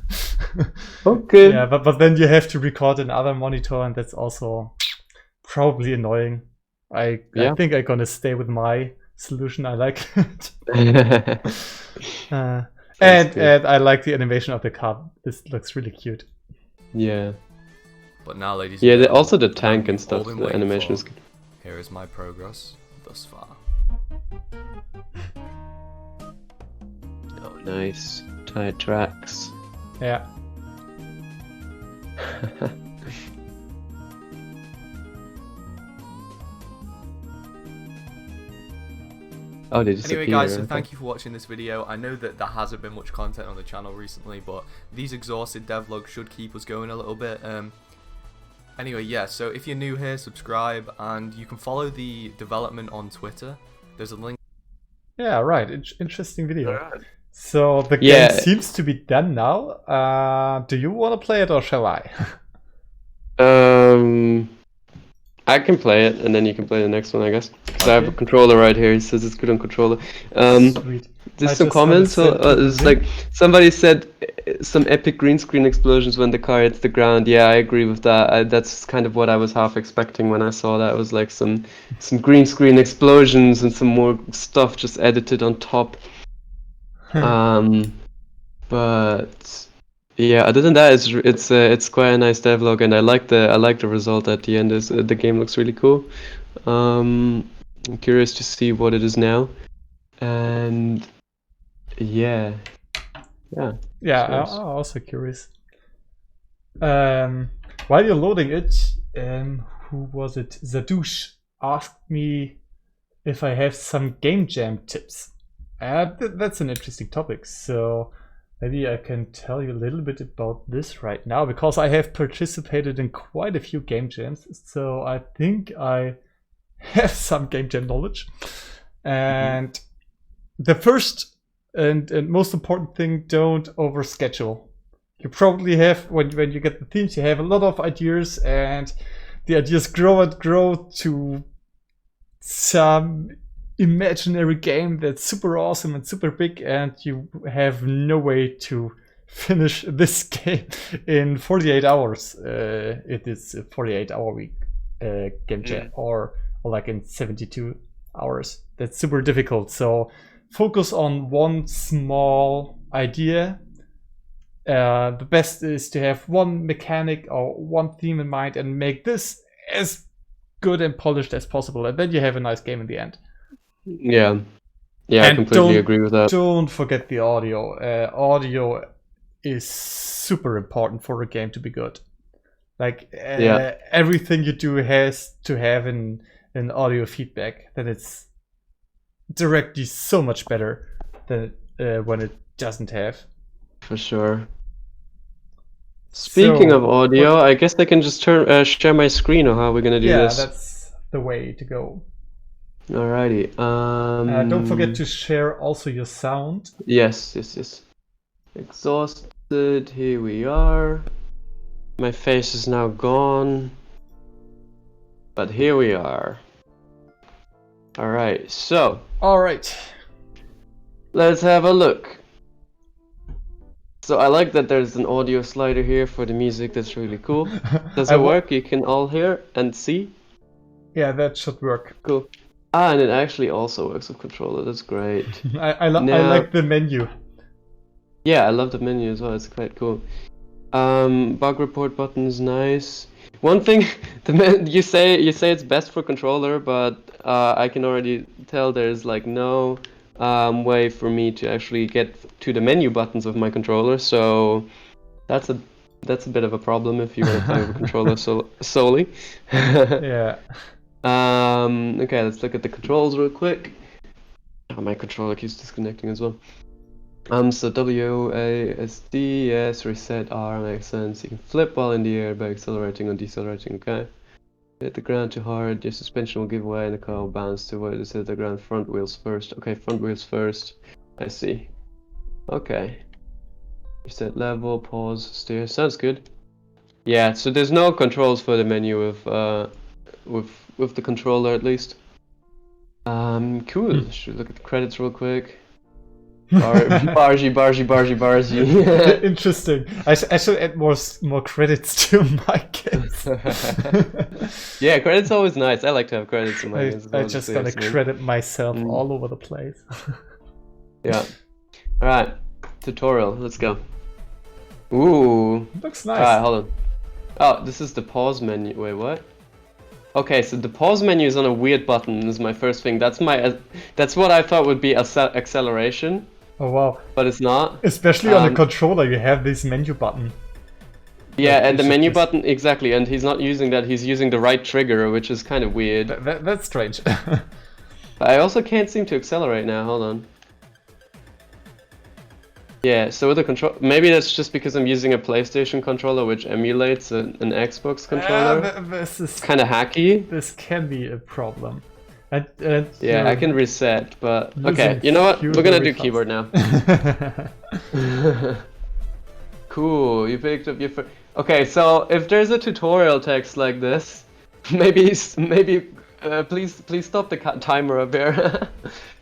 Okay. Yeah, but then you have to record another monitor, and that's also probably annoying. I think I'm gonna stay with my solution. I like it. And I like the animation of the car. This looks really cute. Yeah. But now, ladies Yeah. and gentlemen, Also the tank and we've all stuff. been The waiting animation for. is good. Here is my progress thus far. Oh, nice. Tight tracks. Yeah. Oh, they disappear. Anyway guys, so okay. thank you for watching this video. I know that there hasn't been much content on the channel recently, but these exhausted devlogs should keep us going a little bit. Anyway, yeah, so if you're new here, subscribe, and you can follow the development on Twitter. There's a link. Yeah, right. Interesting video. Alright. So the Yeah. game seems to be done now. Do you want to play it or shall I? I can play it, and then you can play the next one, I guess. So I have a Okay. controller right here. He says it's good on controller. Sweet. There's I some just comments. haven't sent you It's the like link. somebody said some epic green screen explosions when the car hits the ground. Yeah, I agree with that. That's kind of what I was half expecting when I saw that. It was like some green screen explosions and some more stuff just edited on top. But yeah, other than that, it's quite a nice devlog, and I like the result at the end. Is the game looks really cool. I'm curious to see what it is now, and yeah. Yeah, Nice. I'm also curious. While you're loading it, who was it? Zadoosh asked me if I have some game jam tips. That's an interesting topic. So maybe I can tell you a little bit about this right now, because I have participated in quite a few game jams. So I think I have some game jam knowledge. And the first and most important thing, don't overschedule. You probably have, when you get the themes, you have a lot of ideas, and the ideas grow and grow to some imaginary game that's super awesome and super big, and you have no way to finish this game in 48 hours. It is a 48-hour week game jam, or like in 72 hours. That's super difficult. So focus on one small idea. The best is to have one mechanic or one theme in mind and make this as good and polished as possible, and then you have a nice game in the end. Yeah, I And completely agree with that. Don't forget the audio. Audio is super important for a game to be good. Like everything you do has to have an audio feedback. Then it's directly so much better than when it doesn't have. For sure. Speaking of audio, I guess I can just share my screen, or how are we gonna do this? Yeah, that's the way to go. Alrighty. Don't forget to share also your sound. Yes. Exhausted. Here we are. My face is now gone, but here we are. Alright, so All right. let's have a look. So I like that there's an audio slider here for the music. That's really cool. Does it work? You can all hear and see? Yeah, that should work. Cool. And it actually also works with controller. That's great. I like the menu. Yeah, I love the menu as well. It's quite cool. Bug report button is nice. One thing, you say it's best for controller, but I can already tell there's like no way for me to actually get to the menu buttons of my controller. So that's a bit of a problem if you want to play with a controller solely. Yeah. Okay, let's look at the controls real quick. Oh, my controller keeps disconnecting as well. So WASD, yes, reset R makes sense. You can flip while in the air by accelerating or decelerating, okay? Hit the ground too hard, your suspension will give way and the car will bounce to where it hit the ground. Front wheels first. Okay, front wheels first. I see. Okay. Reset level, pause, steer. Sounds good. Yeah, so there's no controls for the menu with the controller at least. Cool. Should we look at the credits real quick? Bargy. Interesting. I should add more credits to my games. Yeah, credits always nice. I like to have credits in my games as well. I just gotta credit myself all over the place. Yeah. Alright. Tutorial. Let's go. Ooh. Looks nice. Alright, hold on. Oh, this is the pause menu. Wait, what? Okay, so the pause menu is on a weird button. Is my first thing. That's what I thought would be acceleration. Oh wow. But it's not. Especially on the controller, you have this menu button. Yeah, and the menu button, exactly, and he's not using that, he's using the right trigger, which is kind of weird. That's strange. I also can't seem to accelerate now, hold on. Yeah, so with the control, maybe that's just because I'm using a PlayStation controller which emulates an Xbox controller. This is kind of hacky. This can be a problem. Yeah, I can reset, but okay, you know what? We're gonna do keyboard now. Cool, you picked up your okay, so if there's a tutorial text like this, maybe please stop the timer up here,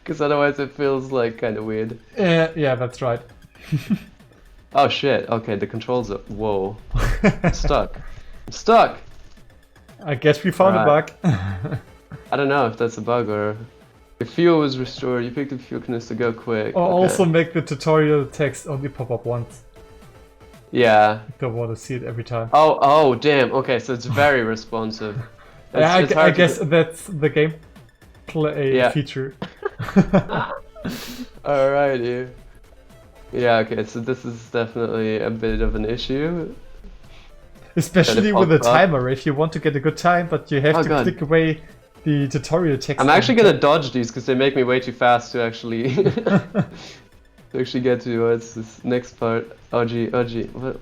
because otherwise it feels like kind of weird. Yeah, that's right. Oh shit! Okay, the controls are whoa. I'm stuck. I guess we found a bug. I don't know if that's a bug or if fuel was restored. You picked the fuel canister. Go quick. Or also make the tutorial text only pop up once. Yeah. You don't want to see it every time. Oh damn. Okay, so it's very responsive. I guess that's the gameplay feature. Alrighty. Yeah. Okay. So this is definitely a bit of an issue. Especially with a timer. If you want to get a good time, but you have to click away the tutorial text. I'm actually gonna dodge these because they make me way too fast to actually get to what's this next part. Oh gee, what?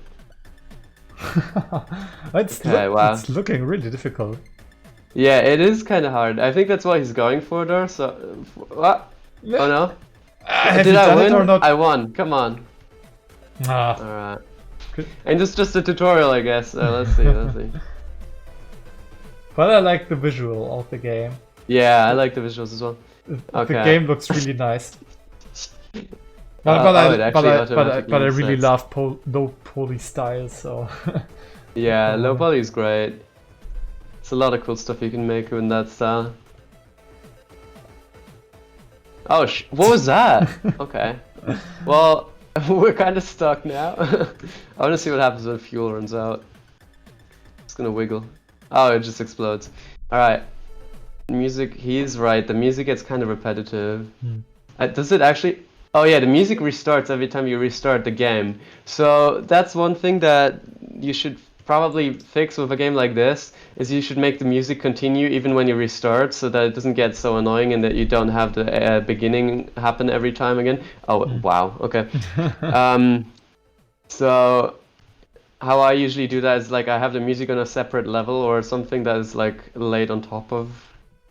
It's looking really difficult. Yeah, it is kind of hard. I think that's what he's going for there. So what? Oh no! Did I win? Or not? I won. Come on. All right. And it's just a tutorial, I guess. Let's see. But I like the visual of the game. Yeah, I like the visuals as well. Okay. The game looks really nice. But I really love low poly style, so. Yeah, low poly is great. It's a lot of cool stuff you can make in that style. Oh, what was that? Okay. Well, we're kind of stuck now. I want to see what happens when fuel runs out. It's gonna wiggle. Oh, it just explodes. Alright. Music, he's right. The music gets kind of repetitive. Does it actually? Oh yeah, the music restarts every time you restart the game. So that's one thing that you should probably fix with a game like this, is you should make the music continue even when you restart, so that it doesn't get so annoying and that you don't have the beginning happen every time again. Oh wow, okay. So how I usually do that is like I have the music on a separate level or something that is like laid on top of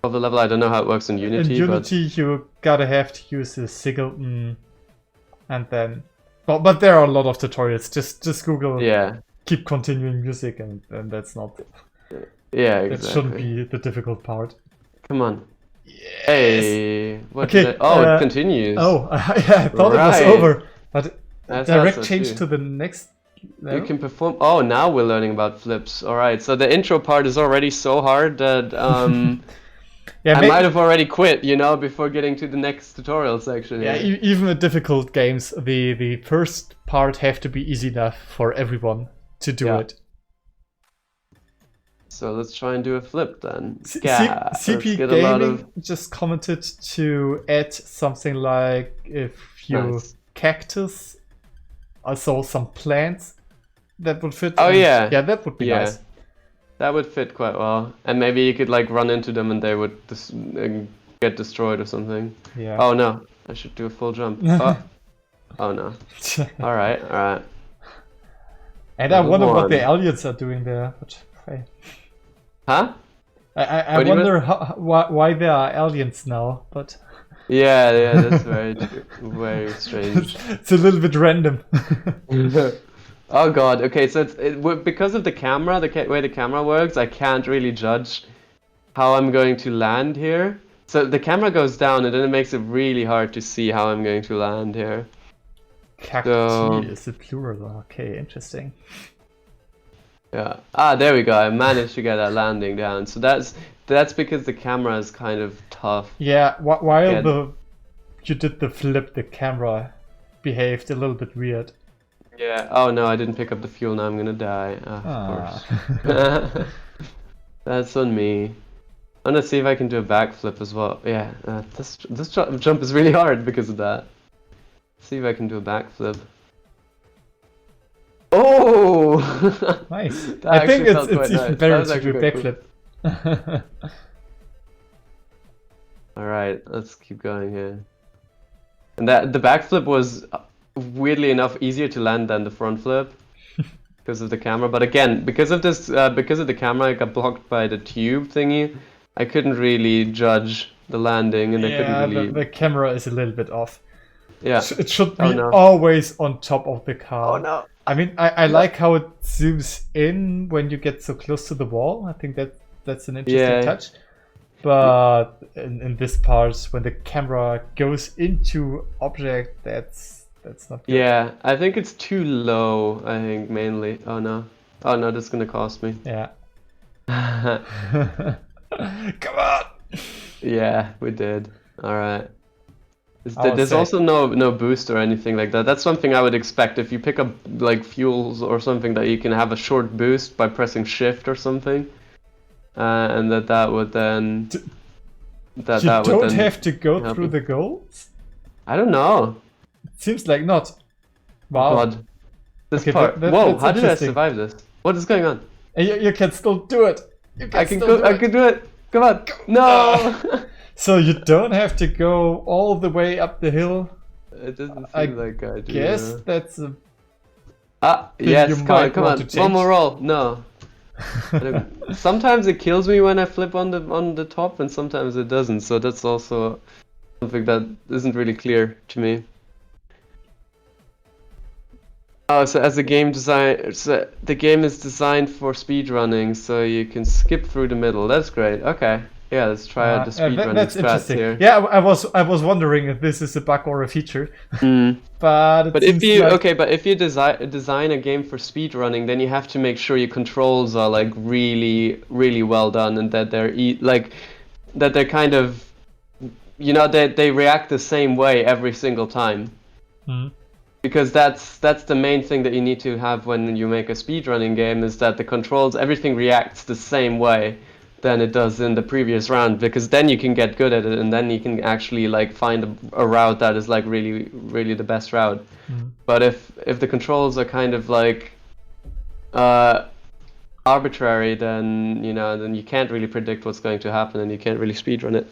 the level. I don't know how it works in Unity. In Unity, you gotta have to use the Singleton, and then, but there are a lot of tutorials. Just Google. Yeah. Keep continuing music, and that's not. Yeah, exactly. That shouldn't be the difficult part. Come on. Yes. Hey. What okay. It continues. Oh, I thought it was over, but direct change to the next. No? You can perform. Oh, now we're learning about flips. All right. So the intro part is already so hard that Yeah, I might have already quit, you know, before getting to the next tutorial section. yeah, even in difficult games, the first part have to be easy enough for everyone to do it. So let's try and do a flip then. CP Gaming just commented to add something like if you cactus, also some plants that would fit. Oh yeah, yeah, that would be nice. That would fit quite well, and maybe you could like run into them and they would get destroyed or something. Yeah. Oh no, I should do a full jump. Oh no. All right, all right. And I wonder what the aliens are doing there. But hey. Huh? I wonder why there are aliens now, but... Yeah, that's very strange. It's a little bit random. Oh god, okay, so because of the camera, the way the camera works, I can't really judge how I'm going to land here. So the camera goes down and then it makes it really hard to see how I'm going to land here. Cacti is the plural, okay, interesting. Yeah. There we go. I managed to get that landing down. So that's because the camera is kind of tough. Yeah. While you did the flip, the camera behaved a little bit weird. Yeah. Oh no, I didn't pick up the fuel. Now I'm gonna die. Of course. That's on me. I'm gonna see if I can do a backflip as well. Yeah. This jump is really hard because of that. See if I can do a backflip. Oh! Nice. I think it's even better to do a backflip. Alright, let's keep going here. And the backflip was weirdly enough easier to land than the front flip because of the camera. But again, because of the camera, I got blocked by the tube thingy. I couldn't really judge the landing, and I couldn't really. The camera is a little bit off. Yeah. It should be always on top of the car. Oh no. I mean, I like how it zooms in when you get so close to the wall. I think that's an interesting touch. But in this part, when the camera goes into object, that's not good. Yeah, I think it's too low. I think mainly. Oh no, that's gonna cost me. Yeah. Come on. Yeah, we did. All right. There's also no boost or anything like that. That's something I would expect if you pick up like fuels or something, that you can have a short boost by pressing shift or something, and that would then. You don't have to go through the goals? I don't know. It seems like not. Wow. God. This part. Whoa! How did I survive this? What is going on? And you can still do it. I can do it. Come on. No. So you don't have to go all the way up the hill. It doesn't seem like I do. Guess that's a. Yes. Come on. One more roll. No. Sometimes it kills me when I flip on the top, and sometimes it doesn't. So that's also something that isn't really clear to me. Oh, so as a game design, so the game is designed for speedrunning, so you can skip through the middle. That's great. Okay. Yeah, let's try out the speedrunning that's interesting. here. Yeah, I was wondering if this is a bug or a feature. But if you design a game for speedrunning, then you have to make sure your controls are like really, really well done, and that they're kind of, you know, they react the same way every single time. Because that's the main thing that you need to have when you make a speedrunning game, is that the controls, everything reacts the same way than it does in the previous round, because then you can get good at it, and then you can actually like find a route that is like really, really the best route. But if the controls are kind of like arbitrary, then then you can't really predict what's going to happen, and you can't really speedrun it.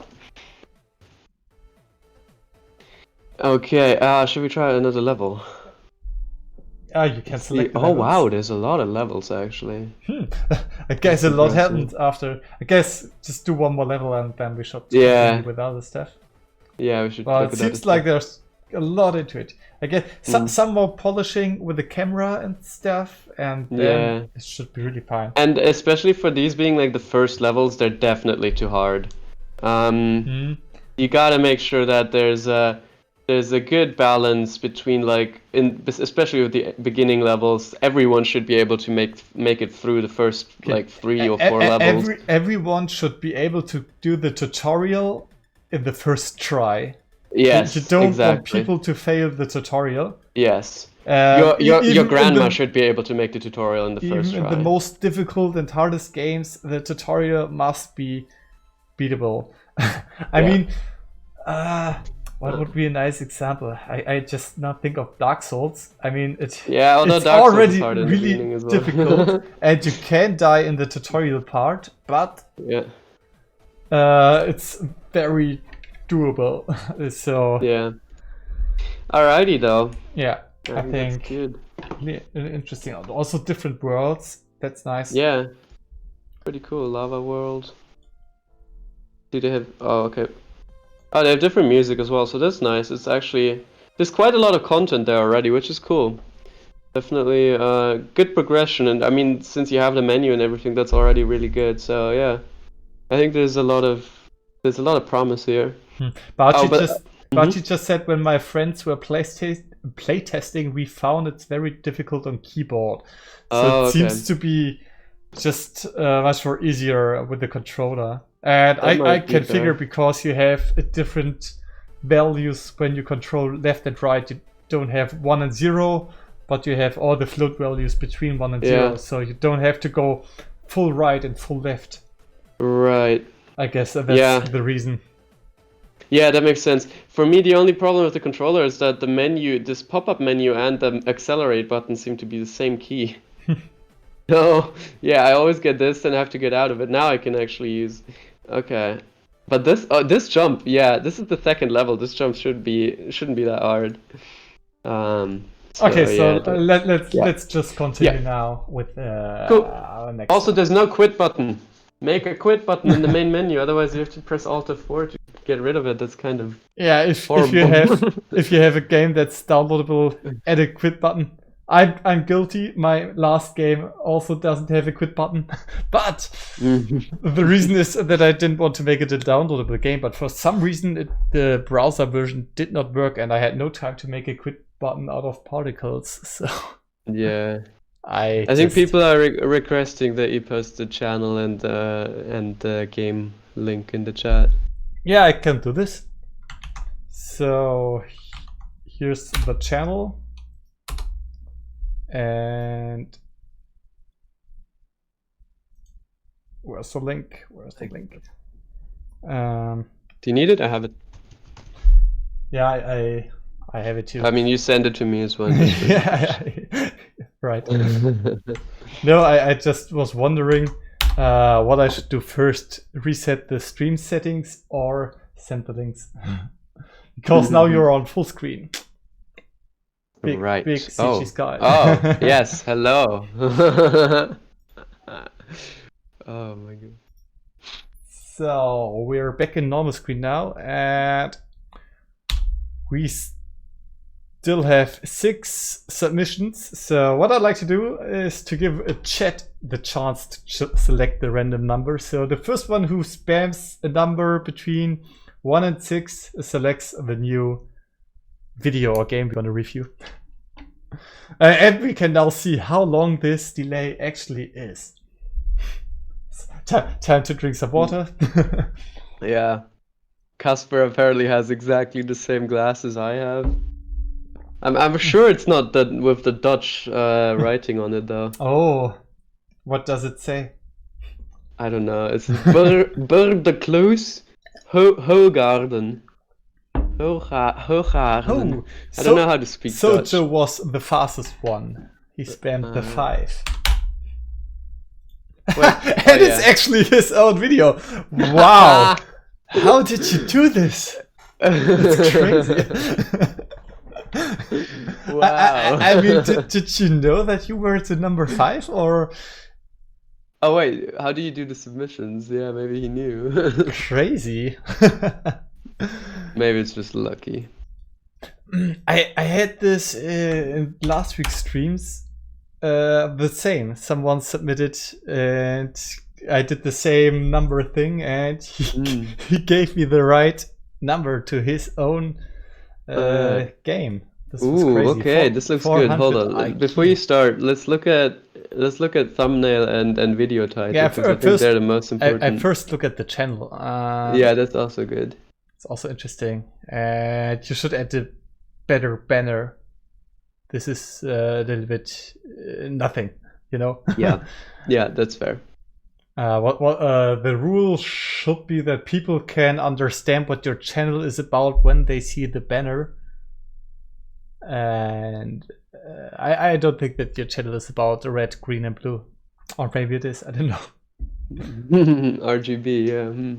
Okay, should we try another level? You can select. Oh wow, there's a lot of levels actually. I guess a lot happened after. I guess just do one more level and then we should continue with other stuff. Yeah, we should. Well, it seems like there's a lot into it. I guess some more polishing with the camera and stuff, and then it should be really fine. And especially for these being like the first levels, they're definitely too hard. You gotta make sure that there's there's a good balance between like especially with the beginning levels, everyone should be able to make it through the first like 3 or 4 levels. Everyone should be able to do the tutorial in the first try. Yes, you don't exactly. want people to fail the tutorial. Yes. Your even grandma should be able to make the tutorial in the first try. Even in the most difficult and hardest games, the tutorial must be beatable. I mean, what would be a nice example? I just now think of Dark Souls. I mean, it's Dark already Souls is really as well. difficult, and you can die in the tutorial part, but it's very doable. So yeah. Alrighty though. Yeah, I think that's good. Really interesting. Also different worlds. That's nice. Yeah. Pretty cool. Lava world. Do they have? Oh, okay. Oh, they have different music as well, so that's nice. It's actually there's quite a lot of content there already, which is cool. Definitely good progression, and I mean, since you have the menu and everything, that's already really good. So yeah, I think there's a lot of promise here. But just said when my friends were playtesting, we found it's very difficult on keyboard. So it seems to be just much more easier with the controller. And I can figure because you have different values when you control left and right. You don't have 1 and 0, but you have all the float values between 1 and 0. So you don't have to go full right and full left. Right. I guess that's the reason. Yeah, that makes sense. For me, the only problem with the controller is that the menu, this pop-up menu and the accelerate button seem to be the same key. So, yeah, I always get this and have to get out of it. Now I can actually use... Okay. But this jump, this is the second level. This jump shouldn't be that hard. Let's just continue now with our next. Also, there's no quit button. Make a quit button in the main menu, otherwise you have to press Alt F4 to get rid of it. That's kind of if you have a game that's downloadable, add a quit button. I'm guilty. My last game also doesn't have a quit button, but the reason is that I didn't want to make it a downloadable game. But for some reason, the browser version did not work, and I had no time to make a quit button out of particles. So yeah. I think people are requesting that you post the channel and the game link in the chat. Yeah, I can do this. So here's the channel, and where's the link? Do you need it? I have it. Yeah, I have it too. I mean, you send it to me as well. Yeah, right. No, I just was wondering what I should do first: reset the stream settings or send the links, because now you're on full screen. Big CGSky. Oh, yes. Hello. Oh my god. So we're back in normal screen now, and we still have 6 submissions. So what I'd like to do is to give a chat the chance to select the random number. So the first one who spams a number between 1 and 6 selects the new video or game we're going to review. And we can now see how long this delay actually is. Time to drink some water. Yeah. Casper apparently has exactly the same glasses I have. I'm sure it's not that with the Dutch writing on it though. Oh, what does it say? I don't know. It's Burg de Kloos Hoogarden. Hoogarden. I don't know how to speak Dutch. Sojo was the fastest one. He spammed the 5. And it's actually his own video. Wow. How did you do this? It's crazy. Wow. I mean, did you know that you were the number 5 or? Oh wait, how do you do the submissions? Yeah, maybe he knew. Crazy. Maybe it's just lucky. I had this in last week's streams. The same. Someone submitted and I did the same number thing, and he gave me the right number to his own game. This was Ooh, crazy. okay, this looks good. Hold 400 on. IQ. Before you start, let's look at thumbnail and video title, Yeah, because I think first, they're the most I important. first look at the channel. Yeah, that's also good. It's also interesting. And you should add the better banner. This is a little bit nothing, you know? Yeah, yeah, that's fair. The rule should be that people can understand what your channel is about when they see the banner. And I don't think that your channel is about red, green, and blue. Or maybe it is, I don't know. RGB, yeah.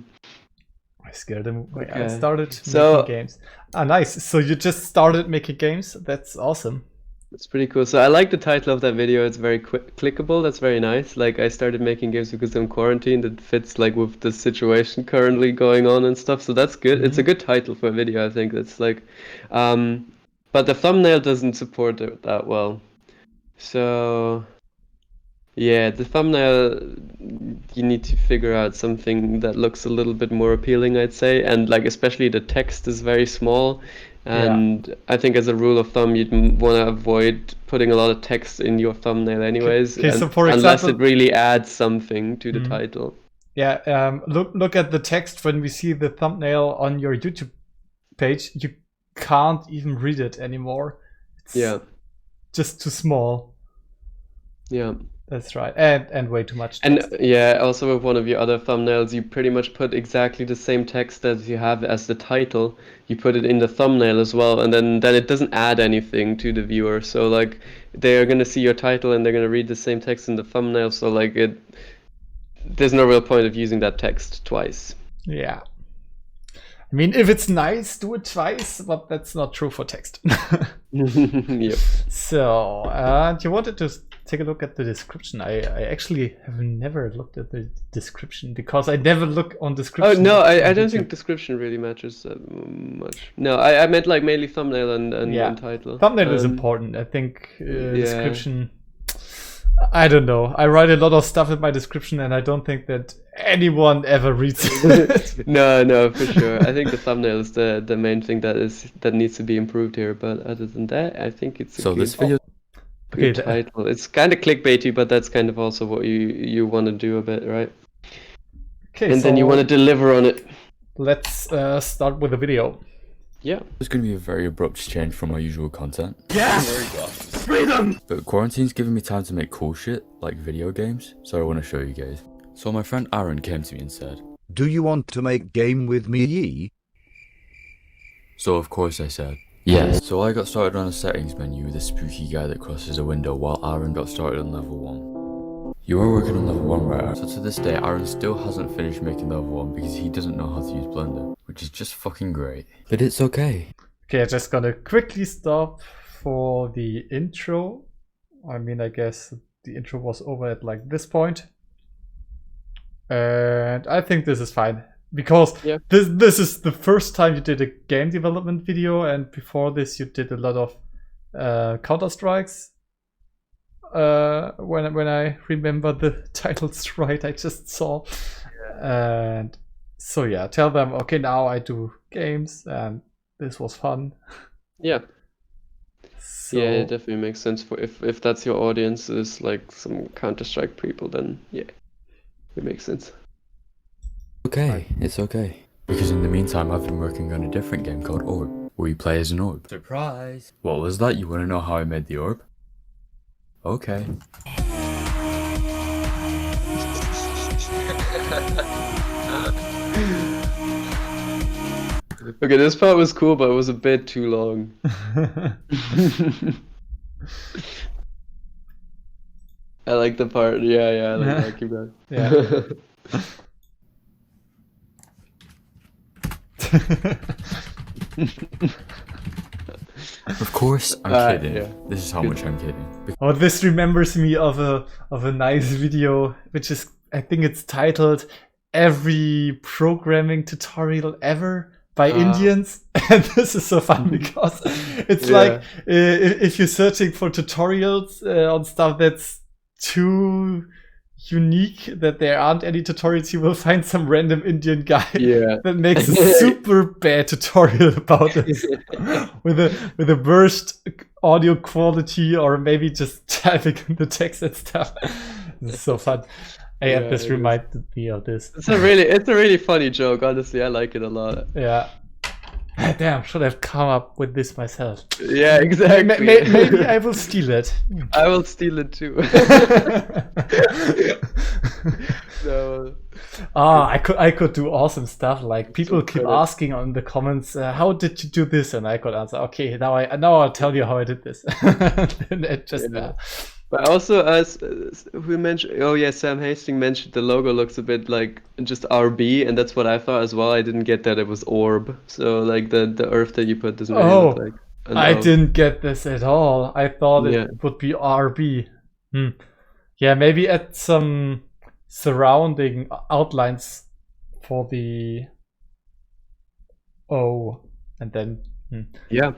I scared them. I Okay. started So- making games. Ah, nice. So you just started making games? That's awesome. It's pretty cool. So I like the title of that video. It's very clickable. That's very nice. Like, I started making games because I'm quarantined. It fits like with the situation currently going on and stuff. So that's good. It's a good title for a video, I think. That's like, but the thumbnail doesn't support it that well. So yeah, the thumbnail, you need to figure out something that looks a little bit more appealing, I'd say. And like, especially the text is very small. And I think as a rule of thumb, you'd want to avoid putting a lot of text in your thumbnail anyways, Okay, so for unless example- it really adds something to the title. Yeah, look at the text when we see the thumbnail on your YouTube page. You can't even read it anymore. It's just too small. Yeah. That's right. And way too much And text. yeah, also with one of your other thumbnails, you pretty much put exactly the same text as you have as the title. You put it in the thumbnail as well, and then it doesn't add anything to the viewer. So like, they're gonna see your title and they're gonna read the same text in the thumbnail. So like, there's no real point of using that text twice. Yeah. I mean, if it's nice, do it twice, but that's not true for text. Yep. So, you wanted to take a look at the description. I actually have never looked at the description because I never look on Oh description. no, I on don't YouTube. think description really matters that much. No, I meant like mainly thumbnail and Yeah. title. Thumbnail is important. I think yeah. description. I don't know. I write a lot of stuff in my description, and I don't think that anyone ever reads it. No, for sure. I think the thumbnail is the main thing that needs to be improved here. But other than that, I think it's a So good, this video, good Okay, title. It's kind of clickbaity, but that's kind of also what you want to do a bit, right? Okay, And then you want to deliver on it. let's start with the video. Yeah. it's going to be a very abrupt change from my usual content. Yes! Freedom! But quarantine's giving me time to make cool shit, like video games, so I want to show you guys. So my friend Aaron came to me and said, Do you want to make game with me? so of course I said, yes. So I got started on a settings menu with a spooky guy that crosses a window while Aaron got started on level 1. You are working on level 1 right? So to this day, Aaron still hasn't finished making level 1 because he doesn't know how to use Blender, which is just fucking great. But it's okay. Okay, I'm just gonna quickly stop for the intro. I mean, I guess the intro was over at like this point. And I think this is fine. Because Yeah. this is the first time you did a game development video, and before this you did a lot of Counter-Strikes. When I remember the titles right, I just saw. And so yeah, tell them, okay, now I do games, and this was fun. Yeah. So, Yeah, it definitely makes sense for if that's your audience is like some Counter-Strike people, then yeah, it makes sense. Okay, it's okay. Because in the meantime, I've been working on a different game called Orb, where you play as an orb. Surprise! What was that? You want to know how I made the orb? Okay. Okay, this part was cool, but it was a bit too long. I like the part. Yeah, I like that. Keep going. Yeah. Of course, I'm kidding. yeah. This is how much I'm kidding. Oh, this remembers me of a nice video, which is, I think it's titled "Every Programming Tutorial Ever" by Indians. And this is so fun because it's like if you're searching for tutorials on stuff that's too unique that there aren't any tutorials, you will find some random Indian guy Yeah. that makes a super bad tutorial about this with the worst audio quality, or maybe just typing in the text and stuff. This is so fun. Yeah, This it is. reminded me of this. It's a really funny joke. Honestly, I like it a lot. Yeah. Damn, should have come up with this myself. Yeah, exactly. Maybe I will steal it. I will steal it too. No. I could do awesome stuff. Like people keep incredible. asking on the comments, how did you do this? And I could answer, okay, now I'll tell you how I did this. And it just Yeah. But also, as we mentioned, oh yeah, Sam Hastings mentioned the logo looks a bit like just RB, and that's what I thought as well. I didn't get that it was orb. So like the earth that you put doesn't really look like. an I orb. didn't get this at all. I thought Yeah. it would be RB. Yeah, maybe add some surrounding outlines for the O, and then Yeah.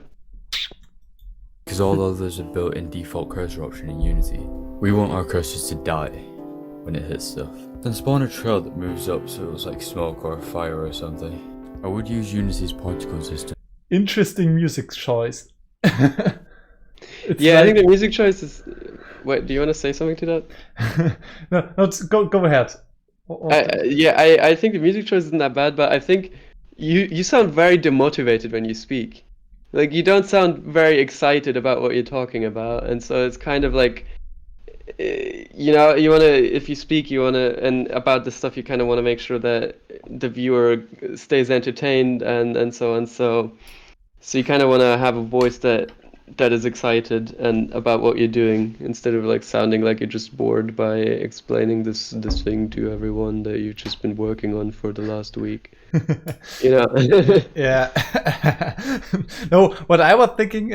Because all others are built in default cursor option in Unity. We want our cursors to die when it hits stuff. Then spawn a trail that moves up so it looks like smoke or fire or something. I would use Unity's particle system. interesting music choice. It's Yeah, I like- think the music choice is. Wait, do you want to say something to that? go ahead. I think the music choice isn't that bad, but I think you sound very demotivated when you speak. Like you don't sound very excited about what you're talking about, and so it's kind of like, you wanna, if you speak, and about this stuff, you kind of want to make sure that the viewer stays entertained and so on. So you kind of want to have a voice that is excited and about what you're doing, instead of like sounding like you're just bored by explaining this thing to everyone that you've just been working on for the last week. Yeah. No, what I was thinking,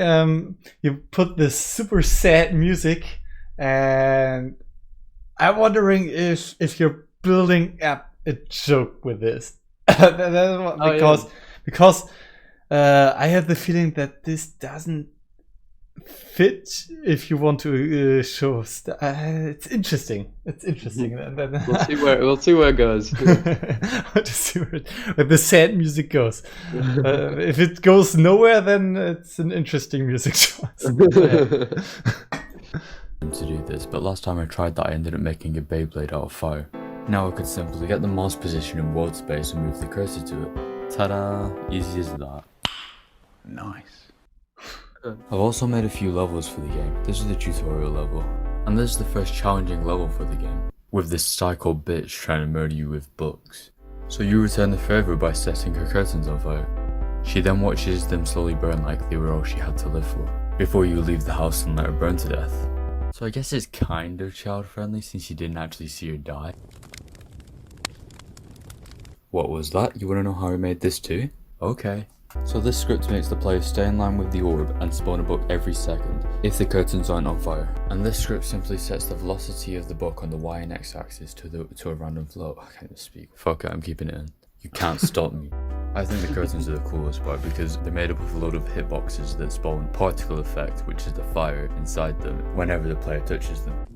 you put this super sad music, and I'm wondering if you're building up a joke with this. Because I have the feeling that this doesn't fit if you want to show it's interesting. And then We'll see where it goes. I want to see where the sad music goes. If it goes nowhere, then it's an interesting music choice. To do this, but last time I tried that I ended up making a Beyblade out of fire. Now I could simply get the mouse position in world space and move the cursor to it. Ta-da! Easy as that. Nice. I've also made a few levels for the game. This is the tutorial level. And this is the first challenging level for the game, with this psycho bitch trying to murder you with books. So you return the favour by setting her curtains on fire. She then watches them slowly burn like they were all she had to live for, before you leave the house and let her burn to death. So I guess it's kind of child friendly since you didn't actually see her die. What was that? You want to know how I made this too? Okay. So this script makes the player stay in line with the orb and spawn a book every second, if the curtains aren't on fire. And this script simply sets the velocity of the book on the Y and X axis to a random flow. I can't even speak. Fuck it, I'm keeping it in. You can't stop me. I think the curtains are the coolest part because they're made up of a load of hitboxes that spawn particle effect, which is the fire inside them whenever the player touches them.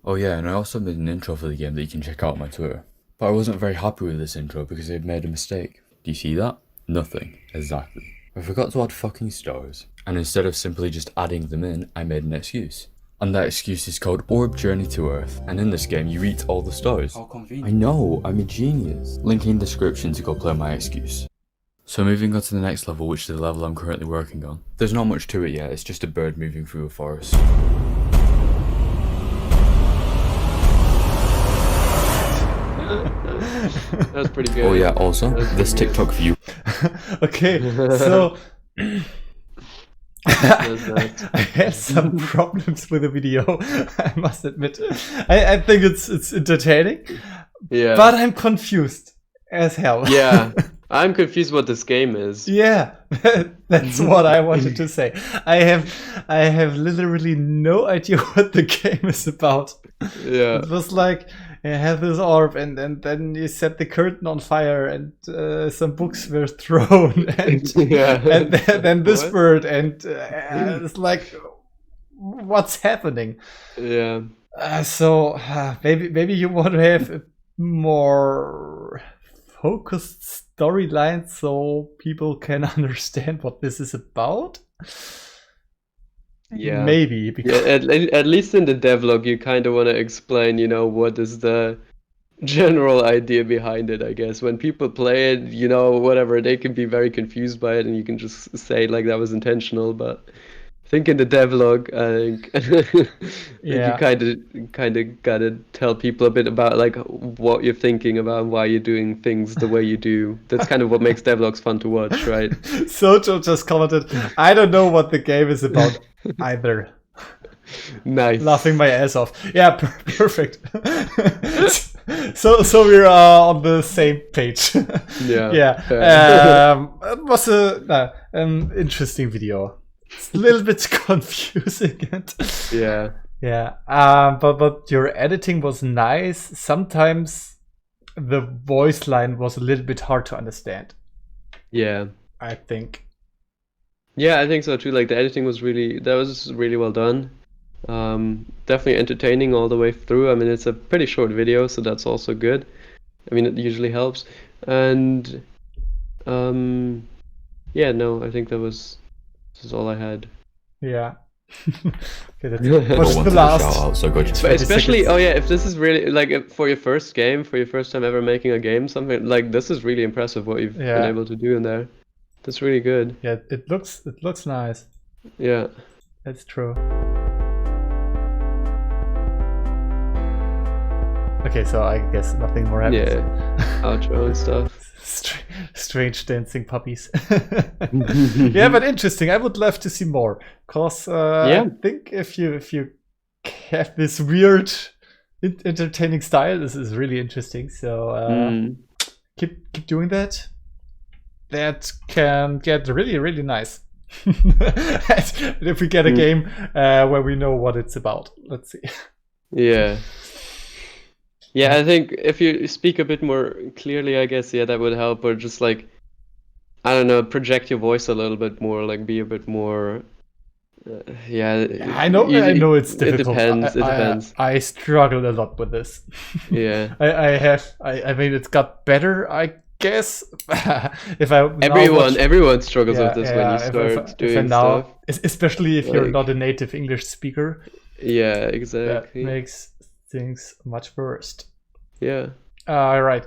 Oh yeah, and I also made an intro for the game that you can check out on my Twitter. But I wasn't very happy with this intro because I'd made a mistake. Do you see that? Nothing. Exactly. I forgot to add fucking stars. And instead of simply just adding them in, I made an excuse. And that excuse is called Orb Journey to Earth. And in this game, you eat all the stars. How convenient. I know, I'm a genius. Link in description to go play my excuse. So moving on to the next level, which is the level I'm currently working on. There's not much to it yet, it's just a bird moving through a forest. That was pretty good. Oh yeah, also, this TikTok view. Okay, so That's nice. I had some problems with the video, I must admit. I think it's entertaining, Yeah. but I'm confused as hell. Yeah. I'm confused what this game is. Yeah, that's what I wanted to say. I have literally no idea what the game is about. Yeah. It was like you have this orb, and then you set the curtain on fire, and some books were thrown, and Yeah. and then this What? bird, and it's like, what's happening? Yeah. Maybe you want to have a more focused storyline so people can understand what this is about. Yeah. Maybe because At least in the devlog, you kind of want to explain, you know, what is the general idea behind it, I guess. When people play it, you know, whatever, they can be very confused by it, and you can just say like that was intentional. But I think in the devlog, I think Yeah. you kind of gotta tell people a bit about like what you're thinking about, why you're doing things the way you do. That's kind of what makes devlogs fun to watch, right? Sojo just commented, I don't know what the game is about either. Nice. Laughing my ass off. Yeah, perfect. so we're on the same page. Yeah. Yeah. It was an interesting video. It's a little bit confusing. Yeah. Yeah. But your editing was nice. Sometimes the voice line was a little bit hard to understand. Yeah. I think. Yeah, I think so too. Like the editing was really well done. Definitely entertaining all the way through. I mean, it's a pretty short video, so that's also good. I mean, it usually helps. And yeah, no, I think this is all I had. Yeah. Okay, that's Got what's one the to last? shout out, so go check But it. especially, 20 oh yeah, if this is really like for your first game, for your first time ever making a game, something like this is really impressive what you've been able to do in there. That's really good. Yeah, it looks nice. Yeah. That's true. Okay, so I guess nothing more happens. Yeah. Outro and stuff. Strange dancing puppies. Yeah, but interesting. I would love to see more. Cause I think if you have this weird, entertaining style, this is really interesting. So keep doing that. That can get really nice. And if we get a game where we know what it's about, let's see. Yeah. Yeah, I think if you speak a bit more clearly, I guess, yeah, that would help. Or just like, I don't know, project your voice a little bit more, like be a bit more. Yeah. I know it's difficult. It depends. I struggle a lot with this. Yeah. I mean, it's got better, I guess. If I everyone struggles with this when you start doing stuff. Especially if you're not a native English speaker. Yeah, exactly. That makes things much worse. Yeah. All right.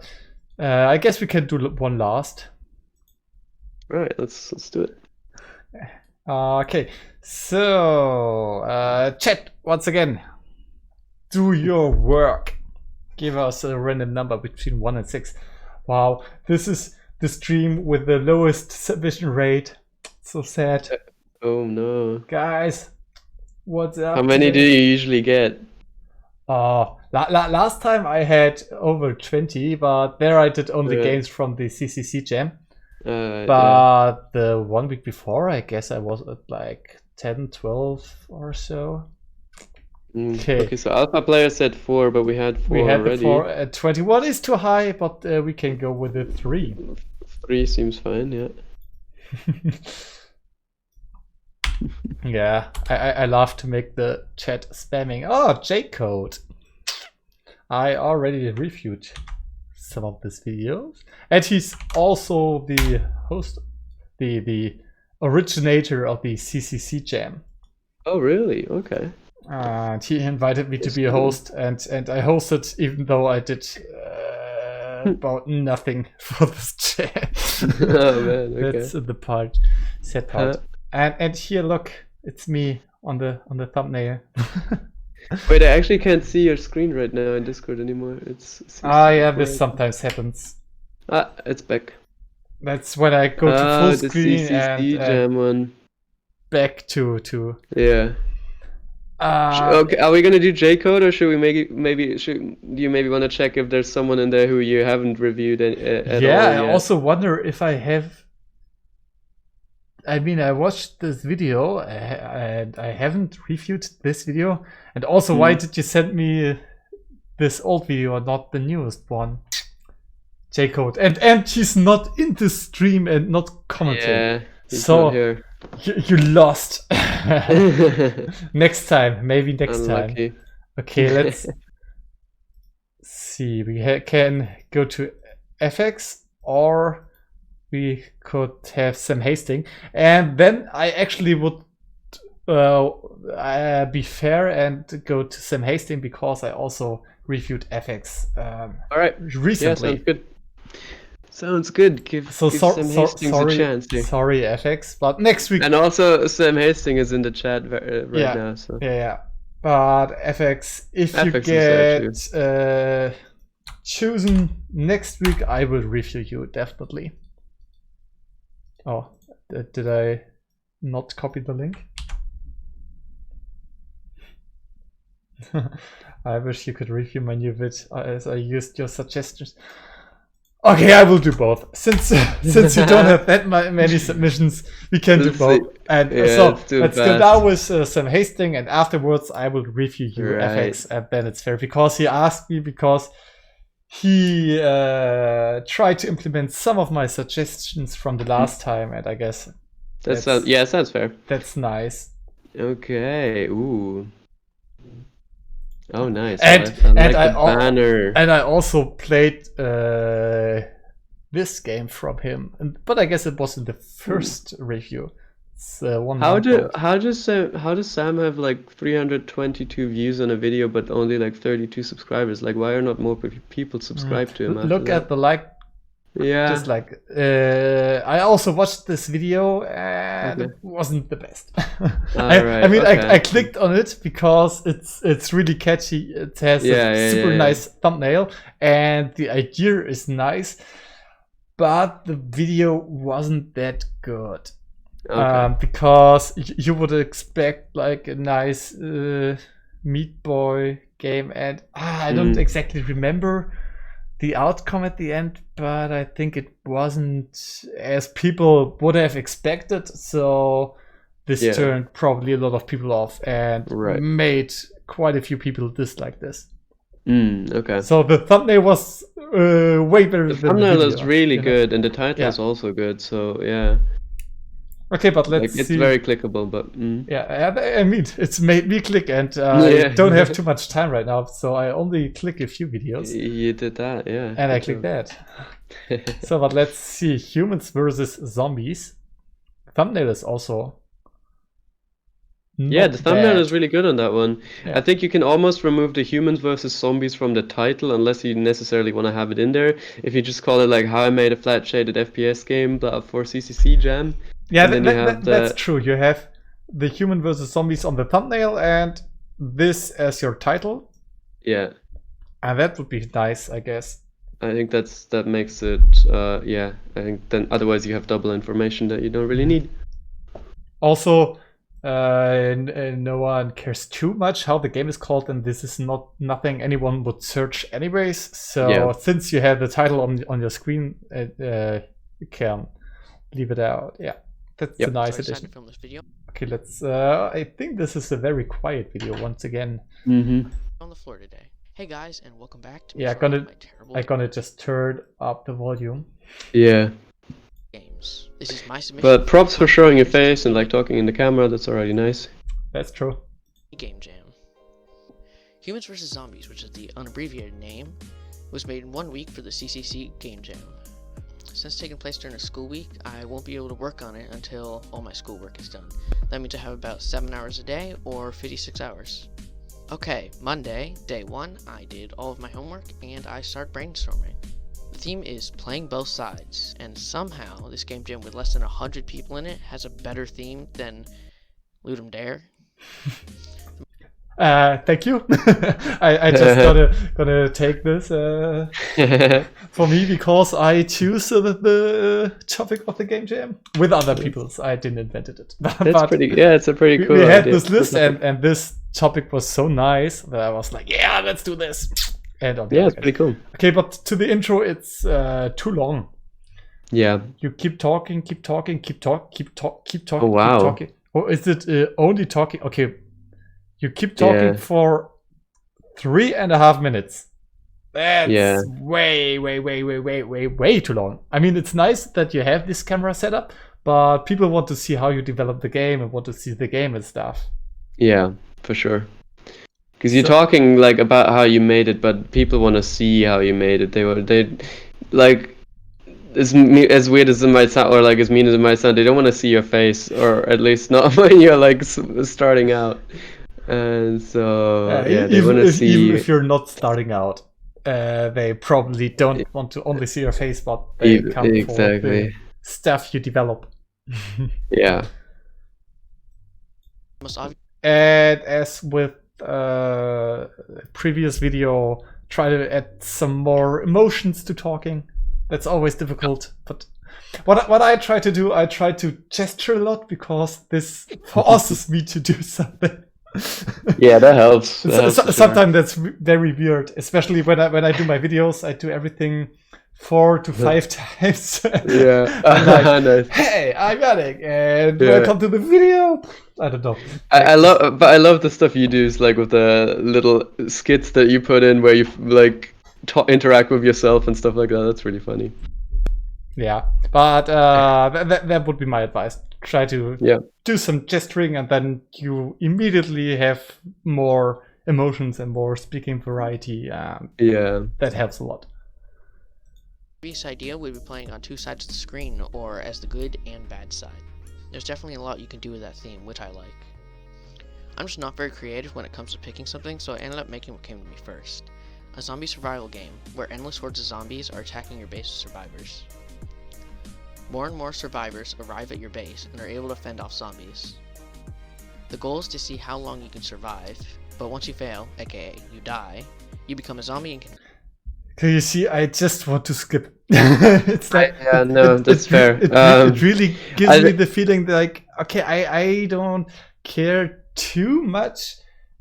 I guess we can do one last. All right, let's do it. Okay. So, chat once again. Do your work. Give us a random number between 1 and 6. Wow, this is the stream with the lowest submission rate. So sad. Oh no. Guys, what's up? How many do you usually get? Last time I had over 20, but there I did only games from the CCC Jam. But the 1 week before, I guess I was at like 10, 12 or so. Okay, so Alpha player said 4, but we had 4 already. We had 4 at 21 is too high, but we can go with the 3. 3 seems fine, yeah. Yeah, I love to make the chat spamming. Oh, J-Code. I already reviewed some of these videos. And he's also the host, the originator of the CCC Jam. Oh, really? Okay. And he invited me to be a host, and I hosted, even though I did about nothing for this jam. Oh man, okay. That's the sad part. And here, look, it's me on the thumbnail. Wait, I actually can't see your screen right now in Discord anymore. Yeah, this sometimes happens. It's back. That's when I go to full screen CCC Jam one. Back to yeah. Okay, are we gonna do J-Code, or should we do you maybe want to check if there's someone in there who you haven't reviewed at all yet? I also wonder if I have. I mean, I watched this video and I haven't reviewed this video. And also, why did you send me this old video and not the newest one? J-Code. And he's not in the stream and not commenting. Yeah, he's so not here. You lost. Next time, maybe next Unlucky. time. Okay, let's see. We can go to FX, or we could have Sam Hastings, and then I actually would be fair and go to Sam Hastings because I also reviewed FX All right. recently. Yeah, sounds good. Sounds good. Give Sam Hastings a chance here. Sorry, FX, but next week. And also, Sam Hastings is in the chat right now. So. Yeah. But FX, if you get chosen next week, I will review you definitely. Oh, did I not copy the link? I wish you could review my new vid as I used your suggestions. Okay, I will do both. Since you don't have that many submissions, we can do both. And so let's go now with Sam Hastings, and afterwards I will review you FX, and then it's fair because he asked me, because he tried to implement some of my suggestions from the last time, and I guess sounds fair. That's nice. Okay. Ooh. Oh, nice. And banner. And I also played this game from him, but I guess it was in the first review. It's how does Sam have like 322 views on a video but only like 32 subscribers? Like, why are not more people subscribed to him? Look at the like. Yeah. Just like I also watched this video and it wasn't the best. I clicked on it because it's really catchy. It has a super nice thumbnail and the idea is nice, but the video wasn't that good. Because you would expect like a nice Meat Boy game, and I don't exactly remember the outcome at the end, but I think it wasn't as people would have expected, so this turned probably a lot of people off and made quite a few people dislike this. Okay. So the thumbnail was way better than the video. The thumbnail is really good, and the title is also good, so yeah. Okay, but let's see. It's very clickable, but... Yeah, I mean, it's made me click, and I don't have too much time right now, so I only click a few videos. You did that, yeah. And I click that. So, but let's see. Humans versus zombies. Thumbnail is also... the thumbnail is really good on that one. Yeah. I think you can almost remove the humans versus zombies from the title, unless you necessarily want to have it in there. If you just call it like how I made a flat shaded FPS game for CCC Jam. Yeah, that's true. You have the human versus zombies on the thumbnail and this as your title. Yeah. And that would be nice, I guess. I think that makes it, I think then otherwise you have double information that you don't really need. Also, no one cares too much how the game is called, and this is nothing anyone would search anyways. So since you have the title on your screen, you can leave it out. Yeah. That's a nice addition. To film this video. Okay, let's. I think this is a very quiet video once again. On the floor today. Hey guys, and welcome back to I'm gonna just turn up the volume. Yeah. Games. This is my submission. But props for showing your face and like talking in the camera. That's already nice. That's true. Game Jam. Humans vs. Zombies, which is the unabbreviated name, was made in 1 week for the CCC Game Jam. Since taking place during a school week, I won't be able to work on it until all my schoolwork is done. That means I have about 7 hours a day, or 56 hours. Okay, Monday, day 1, I did all of my homework, and I start brainstorming. The theme is playing both sides, and somehow this game jam with less than 100 people in it has a better theme than Ludum Dare. Thank you. I just gonna take this for me because I choose the topic of the game jam with other people's. I didn't invent it. That's pretty. Yeah, it's a pretty cool. We had this list, and this topic was so nice that I was like, yeah, let's do this. And it's pretty cool. Okay, but to the intro, it's too long. Yeah. You keep talking. Oh wow. Keep talking. Or is it only talking? Okay. You keep talking for 3.5 minutes. That's way too long. I mean, it's nice that you have this camera set up, but people want to see how you develop the game and want to see the game and stuff. Yeah, for sure. Because you're talking like about how you made it, but people want to see how you made it. They like as weird as it might sound, or like as mean as it might sound, they don't want to see your face, or at least not when you're like starting out. And so yeah, they want to see. Even if you're not starting out, they probably don't want to only see your face, but they come for the stuff you develop. Yeah. And as with previous video, try to add some more emotions to talking. That's always difficult, but what I try to do, I try to gesture a lot because this forces me to do something. Yeah, that helps. Sometimes that's very weird, especially when I do my videos. I do everything 4 to 5 times. Yeah. I'm like, Nice. hey, I'm Yannick, and welcome to the video. I don't know. I love the stuff you do, is like with the little skits that you put in where you like interact with yourself and stuff like that. That's really funny. Yeah, but that would be my advice. Try to do some gesturing, and then you immediately have more emotions and more speaking variety. Yeah, that helps a lot. Previous idea, we'd be playing on 2 sides of the screen, or as the good and bad side. There's definitely a lot you can do with that theme, which I like. I'm just not very creative when it comes to picking something, so I ended up making what came to me first. A zombie survival game, where endless hordes of zombies are attacking your base of survivors. More and more survivors arrive at your base and are able to fend off zombies. The goal is to see how long you can survive, but once you fail, aka you die, you become a zombie and can... Okay, you see, I just want to skip. It's like, yeah, no, that's fair. It really gives me the feeling that, like, okay, I don't care too much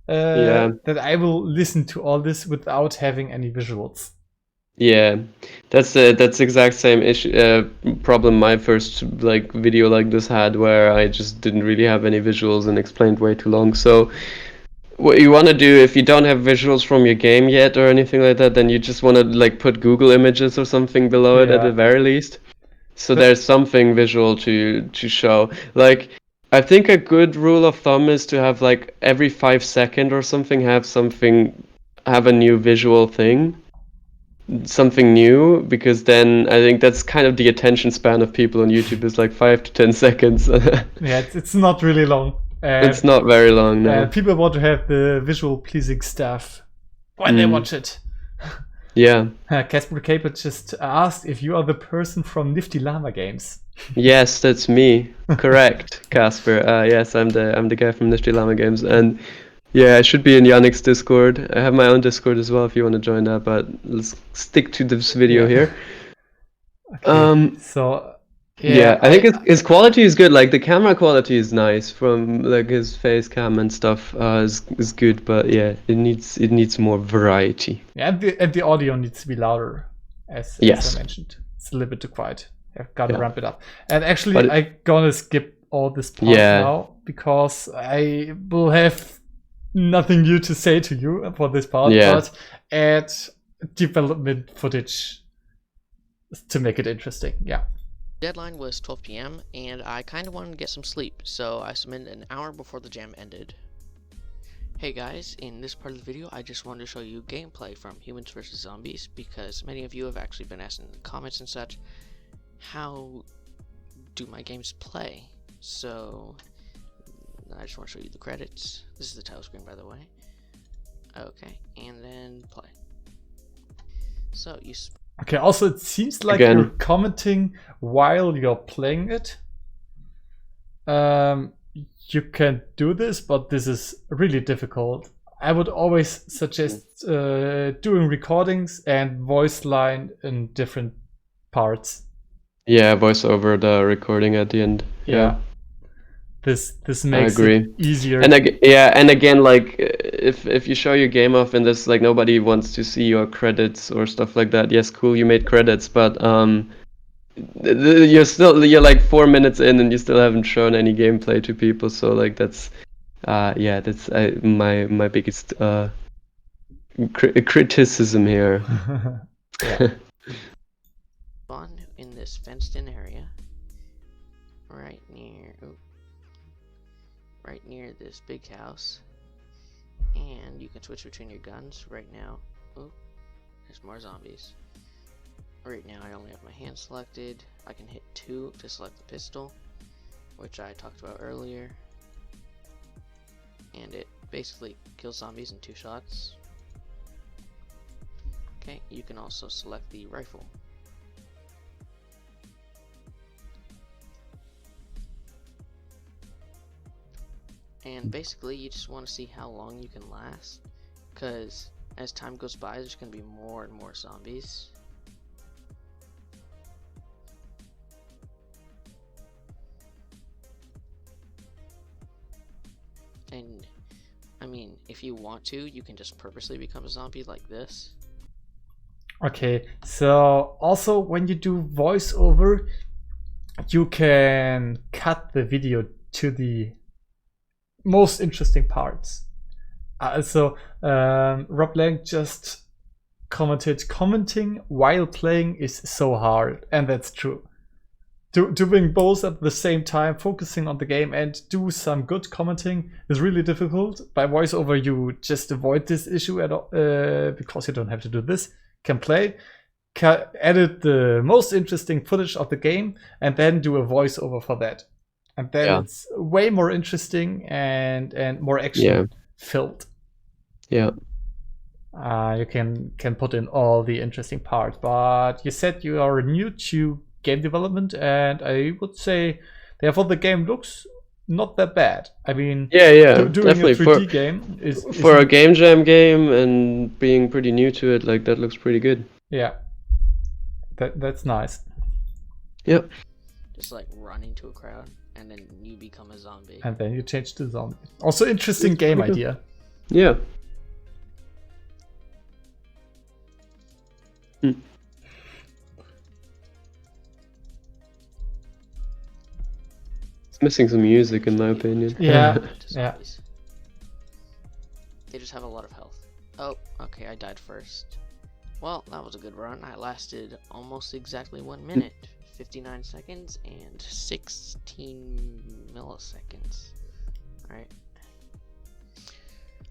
that I will listen to all this without having any visuals. Yeah, that's exact same issue problem my first like video like this had, where I just didn't really have any visuals and explained way too long. So what you want to do, if you don't have visuals from your game yet or anything like that, then you just want to like put Google images or something below it at the very least, so there's something visual to show. Like, I think a good rule of thumb is to have like every 5 seconds or something have a new visual thing, something new, because then I think that's kind of the attention span of people on YouTube is like 5 to 10 seconds. Yeah, it's not really long. It's not very long, no. People want to have the visual pleasing stuff when they watch it. Yeah. Casper Caper just asked if you are the person from Nifty Llama Games. Yes, that's me. Correct, Casper. Yes, I'm the guy from Nifty Llama Games, and yeah, I should be in Yannick's Discord. I have my own Discord as well if you want to join that, but let's stick to this video here. Okay, so yeah, I think his quality is good. Like the camera quality is nice from like his face cam and stuff is good, but yeah, it needs more variety. Yeah, and the audio needs to be louder, as I mentioned. It's a little bit too quiet. I've got to ramp it up. And actually, I'm gonna skip all this part now because I will have nothing new to say to you for this part, but add development footage to make it interesting. Yeah. Deadline was 12 p.m. and I kind of wanted to get some sleep, so I submitted an hour before the jam ended. Hey guys, in this part of the video I just wanted to show you gameplay from Humans vs. Zombies, because many of you have actually been asking in the comments and such, how do my games play? So I just want to show you the credits. This is the title screen, by the way. Okay, and then play. So you okay, also it seems like you're commenting while you're playing it. You can do this, but this is really difficult. I would always suggest doing recordings and voice line in different parts. Yeah, voice over the recording at the end. Yeah. This makes it easier. And again, like if you show your game off and there's like nobody wants to see your credits or stuff like that, yes, cool, you made credits, but you're like 4 minutes in and you still haven't shown any gameplay to people, so like that's that's my biggest criticism here. Spawn in this fenced-in area, right near this big house, and and you can switch between your guns. Right now, oh, there's more zombies. Right now I only have my hand selected. I can hit 2 to select the pistol, which I talked about earlier, and it basically kills zombies in 2 shots. Okay, you can also select the rifle. And basically you just want to see how long you can last, because as time goes by there's going to be more and more zombies. And I mean, if you want to, you can just purposely become a zombie like this. Okay, so also when you do voiceover, you can cut the video to the most interesting parts. Rob Lang just commented, commenting while playing is so hard, and that's true. Doing both at the same time, focusing on the game and do some good commenting is really difficult. By voiceover, you just avoid this issue at all, because you don't have to do this. Can play, edit the most interesting footage of the game, and then do a voiceover for that. And then it's way more interesting and more action filled. Yeah. You can put in all the interesting parts. But you said you are new to game development, and I would say therefore the game looks not that bad. I mean, doing definitely. a 3D game is for a game jam game and being pretty new to it, like that looks pretty good. Yeah, that's nice. Yep. Just like run into a crowd and then you become a zombie. And then you change to zombie. Also interesting game idea. Yeah. It's missing some music in my opinion. Yeah. Yeah. They just have a lot of health. Oh, okay, I died first. Well, that was a good run. I lasted almost exactly 1 minute, 59 seconds, and 16 milliseconds. Alright.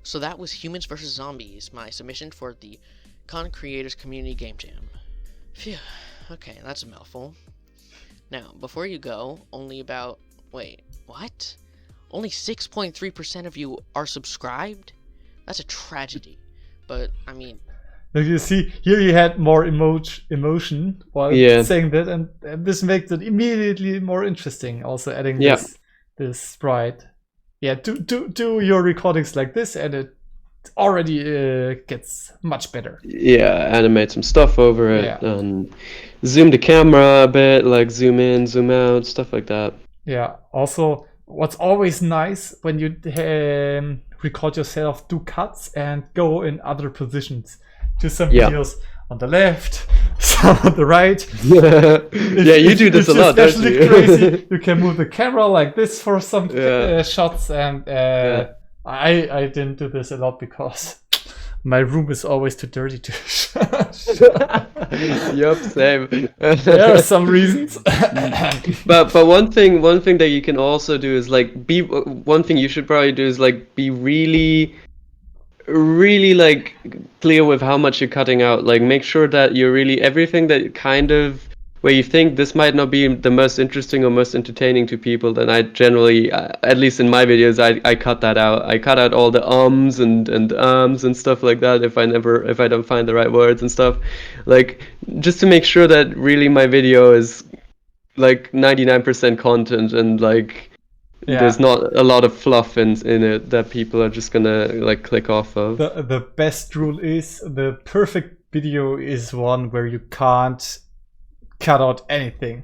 So that was Humans vs. Zombies, my submission for the Con Creators Community Game Jam. Phew. Okay, that's a mouthful. Now, before you go, only 6.3% of you are subscribed? That's a tragedy. But, I mean... You see, here you had more emotion while saying that, and this makes it immediately more interesting, also adding this sprite. Yeah, do your recordings like this, and it already gets much better. Yeah, animate some stuff over it, and zoom the camera a bit, like zoom in, zoom out, stuff like that. Yeah, also, what's always nice when you record yourself, do cuts and go in other positions. Do some videos on the left, some on the right. You do this a lot, don't you? Crazy, you can move the camera like this for some shots, and I didn't do this a lot because my room is always too dirty to Yup, same. There are some reasons. but one thing that you can also do is like one thing you should probably do is like be really like clear with how much you're cutting out. Like make sure that you're really everything that kind of where you think this might not be the most interesting or most entertaining to people, then I generally, at least in my videos, I cut that out. I cut out all the ums and and stuff like that if I don't find the right words and stuff. Like just to make sure that really my video is like 99% content and like there's not a lot of fluff in it that people are just gonna like click off of. The best rule is the perfect video is one where you can't cut out anything.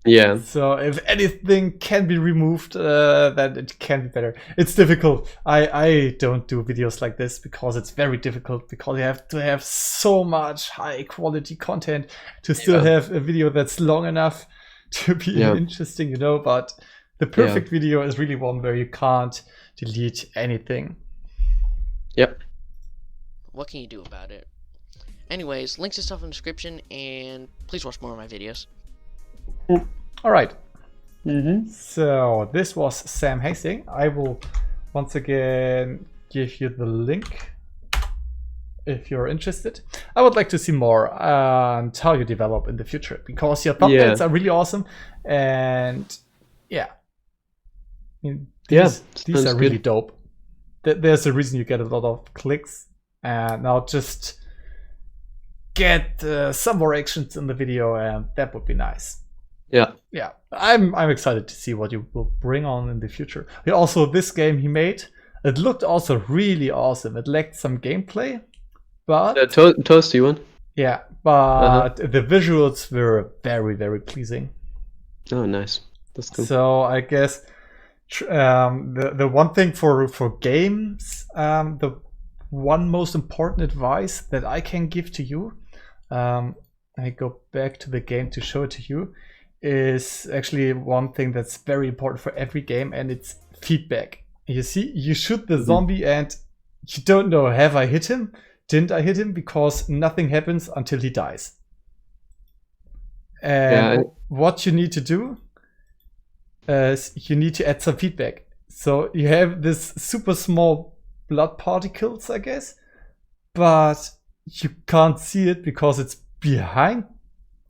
Yeah. So if anything can be removed, then it can be better. It's difficult. I don't do videos like this because it's very difficult, because you have to have so much high quality content to still have a video that's long enough to be interesting, you know, but the perfect video is really one where you can't delete anything. Yep. What can you do about it? Anyways, links to stuff in the description, and please watch more of my videos. All right. So this was Sam Hastings. I will once again give you the link if you're interested. I would like to see more and how you develop in the future, because your thumbnails are really awesome, and yeah, I mean, these are really dope. There's a reason you get a lot of clicks, and now just get some more actions in the video, and that would be nice. Yeah, I'm excited to see what you will bring on in the future. Also, this game he made, it looked also really awesome. It lacked some gameplay, but toasty one. Yeah, but the visuals were very, very pleasing. Oh, nice. That's cool. So I guess the one thing for games, the one most important advice that I can give to you, I go back to the game to show it to you, is actually one thing that's very important for every game, and it's feedback. You see, you shoot the zombie and you don't know, have I hit him? Didn't I hit him? Because nothing happens until he dies. And what you need to do is you need to add some feedback. So you have this super small blood particles, I guess, but you can't see it because it's behind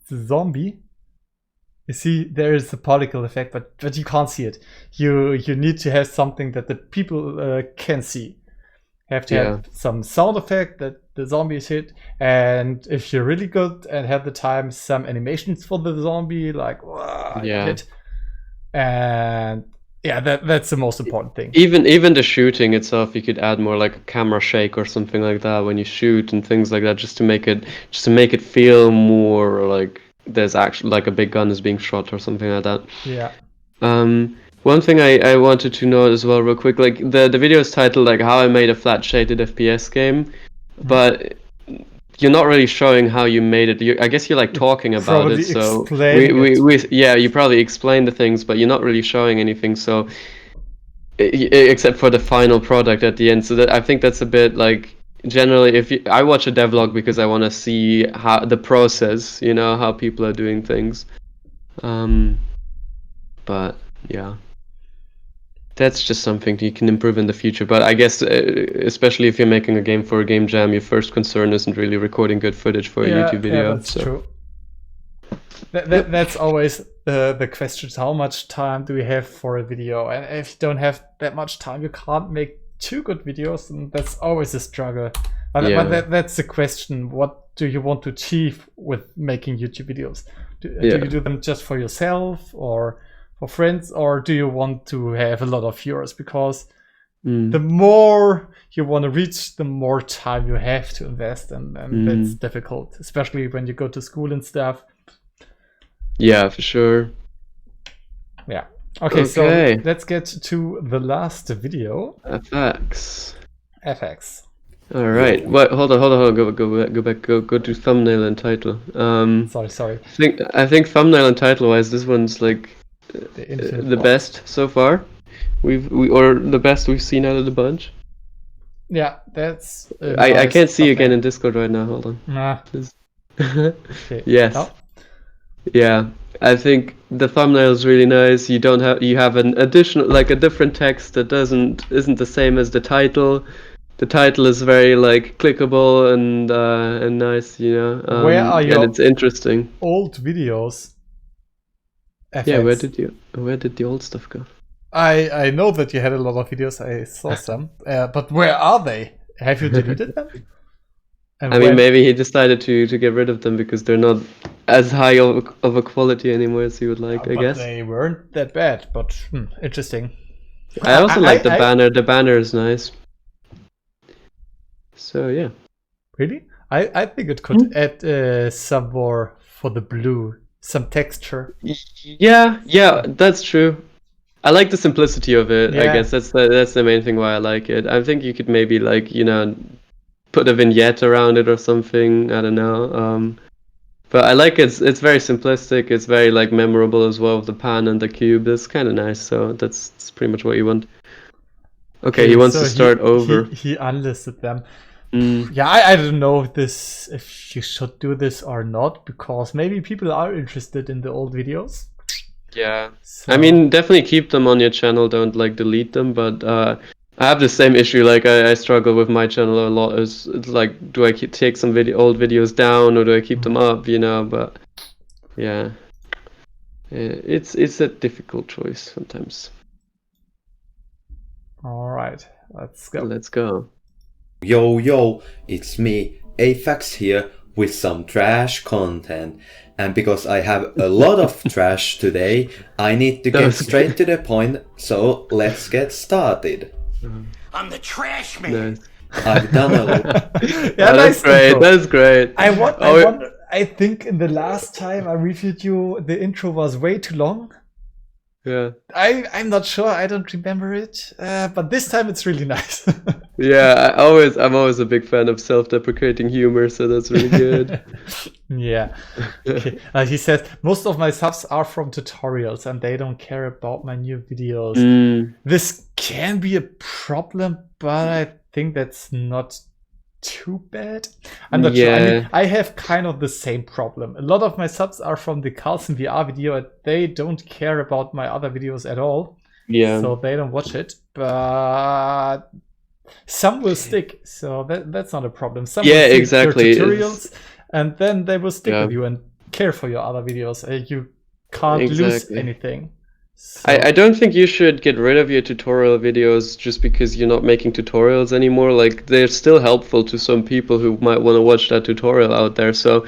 the zombie. You see, there is a particle effect, but you can't see it. You need to have something that the people can see. Have to have some sound effect that the zombie is hit, and if you're really good and have the time, some animations for the zombie, like hit. And yeah, that's the most important thing. Even the shooting itself, you could add more like a camera shake or something like that when you shoot and things like that, just to make it feel more like there's actually like a big gun is being shot or something like that. Yeah. One thing I wanted to know as well real quick, like the video is titled like how I made a flat shaded FPS game, but you're not really showing how you made it. I guess you're like talking about it, so you probably explain the things, but you're not really showing anything, so except for the final product at the end. So that I think that's a bit like, generally I watch a devlog because I want to see how the process, you know, how people are doing things. But yeah, that's just something you can improve in the future. But I guess especially if you're making a game for a game jam, your first concern isn't really recording good footage for a YouTube video. Yeah, that's true. That's always the question: how much time do we have for a video? And if you don't have that much time, you can't make 2 good videos, and that's always a struggle. But that's the question: what do you want to achieve with making YouTube videos? Do you do them just for yourself or for friends, or do you want to have a lot of viewers? Because the more you want to reach, the more time you have to invest, and that's difficult, especially when you go to school and stuff. Yeah, for sure. Yeah. Okay, so let's get to the last video. FX. All right. What? Hold on. Go back. Go to thumbnail and title. Sorry. I think thumbnail and title wise, this one's like the best so far. Or the best we've seen out of the bunch. Yeah, that's. I can't see again in Discord right now. Hold on. Okay. Yes. No? Yeah, I think the thumbnail is really nice. You have an additional, like a different text that isn't the same as the title. The title is very like clickable and nice, you know. Where are your and it's interesting. Old videos? FX. Yeah, where did the old stuff go? I know that you had a lot of videos. I saw some, but where are they? Have you deleted them? And I mean, maybe he decided to get rid of them because they're not as high of a quality anymore as he would like, I guess. They weren't that bad, but interesting. I also like the banner. The banner is nice. So yeah. Really? I think it could add some more for the blue, some texture. Yeah, that's true. I like the simplicity of it. I guess that's the main thing why I like it. I think you could maybe like, you know, put a vignette around it or something. I don't know. But I like it. It's very simplistic. It's very like memorable as well with the pan and the cube. It's kind of nice. So that's pretty much what you want. Okay, he wants to start over. He unlisted them. Yeah, I don't know if you should do this or not, because maybe people are interested in the old videos. Yeah, so. I mean, definitely keep them on your channel. Don't like delete them, but I have the same issue. Like I struggle with my channel a lot. It's like, do I take some old videos down or do I keep them up? You know, but yeah, it's a difficult choice sometimes. All right, let's go. Let's go. Yo yo, it's me, Afax here with some trash content. And because I have a lot of trash today, I need to get straight to the point, so let's get started. I'm the trash man. Nice. I've done a lot. Yeah, That's great. intro. That's great. I think in the last time I reviewed you, the intro was way too long. Yeah. I'm not sure. I don't remember it. But this time it's really nice. Yeah, I'm always a big fan of self-deprecating humor, so that's really good. Yeah. Okay. He says, most of my subs are from tutorials and they don't care about my new videos. This can be a problem, but I think that's not too bad. I'm not sure. I mean, I have kind of the same problem. A lot of my subs are from the Carlson VR video and they don't care about my other videos at all. Yeah. So they don't watch it. But some will stick, so that's not a problem. Some will see exactly. your tutorials, and then they will stick with you and care for your other videos. You can't lose anything. So. I don't think you should get rid of your tutorial videos just because you're not making tutorials anymore. Like, they're still helpful to some people who might want to watch that tutorial out there. So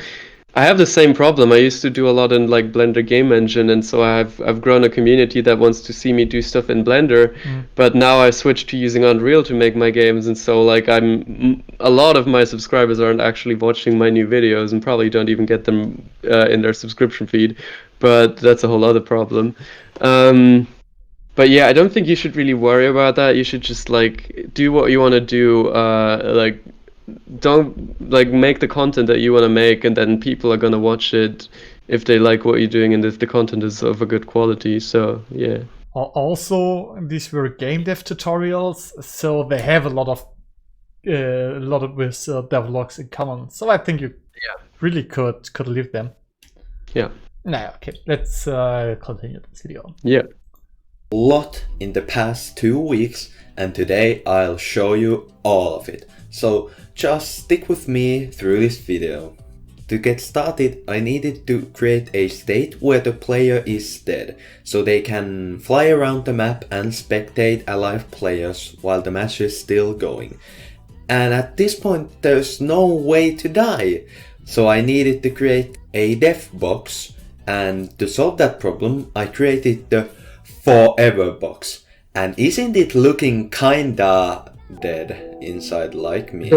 I have the same problem. I used to do a lot in like Blender Game Engine, and so I've grown a community that wants to see me do stuff in Blender. But now I switched to using Unreal to make my games, and so like a lot of my subscribers aren't actually watching my new videos and probably don't even get them in their subscription feed. But that's a whole other problem. But yeah, I don't think you should really worry about that. You should just like do what you want to do. Like, don't like make the content that you want to make, and then people are gonna watch it if they like what you're doing and if the content is of a good quality. So yeah. Also, these were GameDev tutorials, so they have a lot of with devlogs in common. So I think you really could leave them. Yeah. Nah, okay. Let's continue this video. Yeah. A lot in the past 2 weeks, and today I'll show you all of it. So just stick with me through this video. To get started, I needed to create a state where the player is dead, so they can fly around the map and spectate alive players while the match is still going. And at this point there's no way to die, so I needed to create a death box, and to solve that problem I created the forever box. And isn't it looking kinda dead inside like me?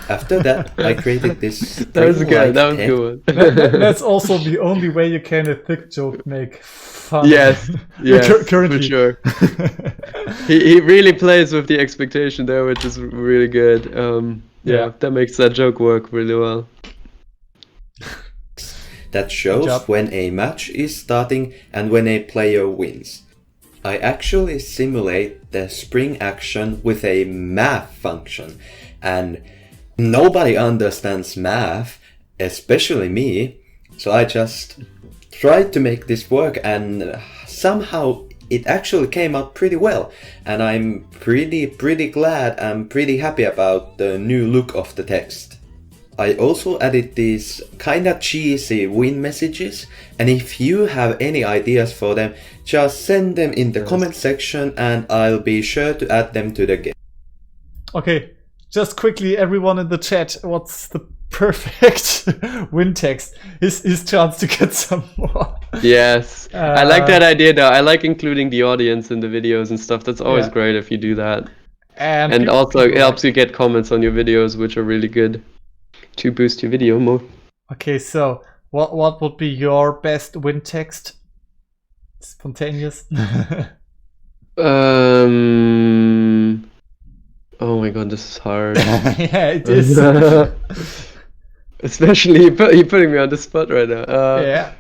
After that, I created this. That was good. That was good. That's also the only way you can a thick joke make fun. Yes, currently. for sure. he really plays with the expectation there, which is really good. Yeah, that makes that joke work really well. That shows when a match is starting and when a player wins. I actually simulate the spring action with a math function, and nobody understands math, especially me, so I just tried to make this work, and somehow it actually came out pretty well, and I'm pretty glad and pretty happy about the new look of the text. I also added these kinda cheesy win messages, and if you have any ideas for them, just send them in the comment section and I'll be sure to add them to the game. Okay, just quickly, everyone in the chat, what's the perfect win text? His chance to get some more. Yes, I like that idea though. I like including the audience in the videos and stuff. That's always great if you do that. And also it helps you get comments on your videos, which are really good to boost your video more. Okay, so what would be your best win text? Spontaneous. Oh my god, this is hard. Yeah, it is. Especially you're putting me on the spot right now. Yeah.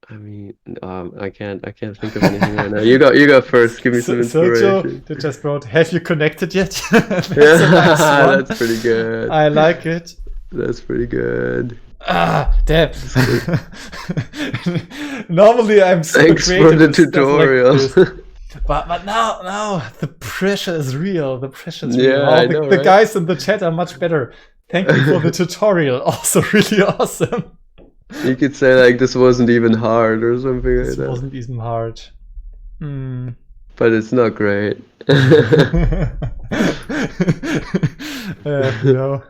I mean, I can't think of anything right now. You go first. Give me some inspiration. Sergio just wrote, "Have you connected yet?" That's a nice one. That's pretty good. I like it. That's pretty good. Damn. Normally I'm super Thanks creative for the with stuff tutorial. like this. But now the pressure is real. The pressure is real. Yeah, Wow, I the, know, the right? guys in the chat are much better. Thank you for the tutorial. Also really awesome. You could say like this wasn't even hard or something like This that. wasn't even hard. Hmm. But it's not great. No.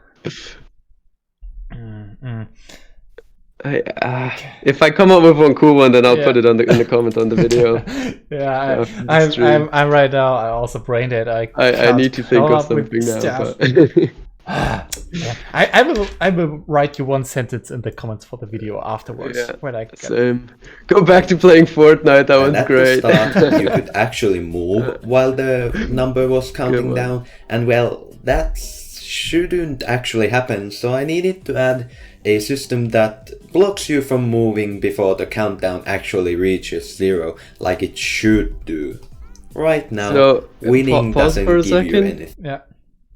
If I come up with one cool one, then I'll put Yeah. it on in the comment on the video. Yeah, after the stream. I'm right now. I also brain dead. I can't need to think come of up with something now. stuff. But Yeah. I will write you one sentence in the comments for the video afterwards. Yeah, when I get same. Go back to playing Fortnite. That And one's at great. the start, you could actually move while the number was counting one. down, and well, that shouldn't actually happen, so I needed to add a system that blocks you from moving before the countdown actually reaches 0, like it should do. Right now, So, winning pause doesn't for a give you second. anything. Yeah.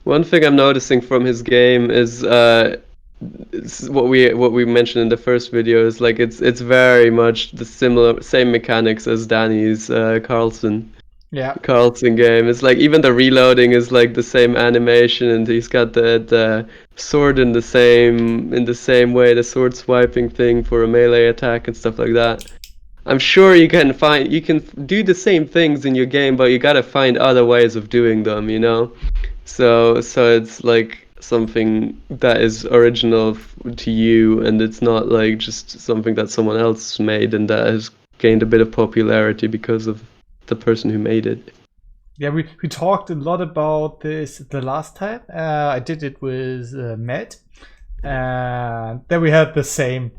One thing I'm noticing from his game is what we mentioned in the first video is like it's very much the same mechanics as Danny's Carlson game. It's like even the reloading is like the same animation, and he's got the sword in the same way, the sword swiping thing for a melee attack and stuff like that. I'm sure you can do the same things in your game, but you gotta find other ways of doing them, you know? So it's like something that is original to you, and it's not like just something that someone else made and that has gained a bit of popularity because of the person who made it. Yeah, we talked a lot about this the last time. I did it with Matt, and then we had the same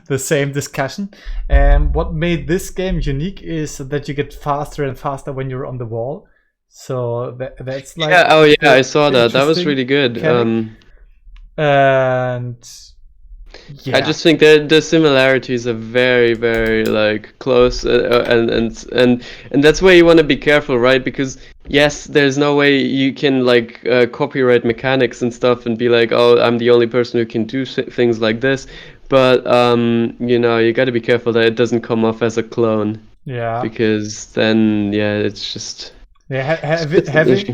the same discussion. And what made this game unique is that you get faster and faster when you're on the wall. So that's like I saw that. That was really good. mechanic. And yeah. I just think that the similarities are very, very like close, and that's where you want to be careful, right? Because yes, there's no way you can like copyright mechanics and stuff and be like, oh, I'm the only person who can do things like this. But you know, you got to be careful that it doesn't come off as a clone. Yeah. Because then, it's just. Yeah,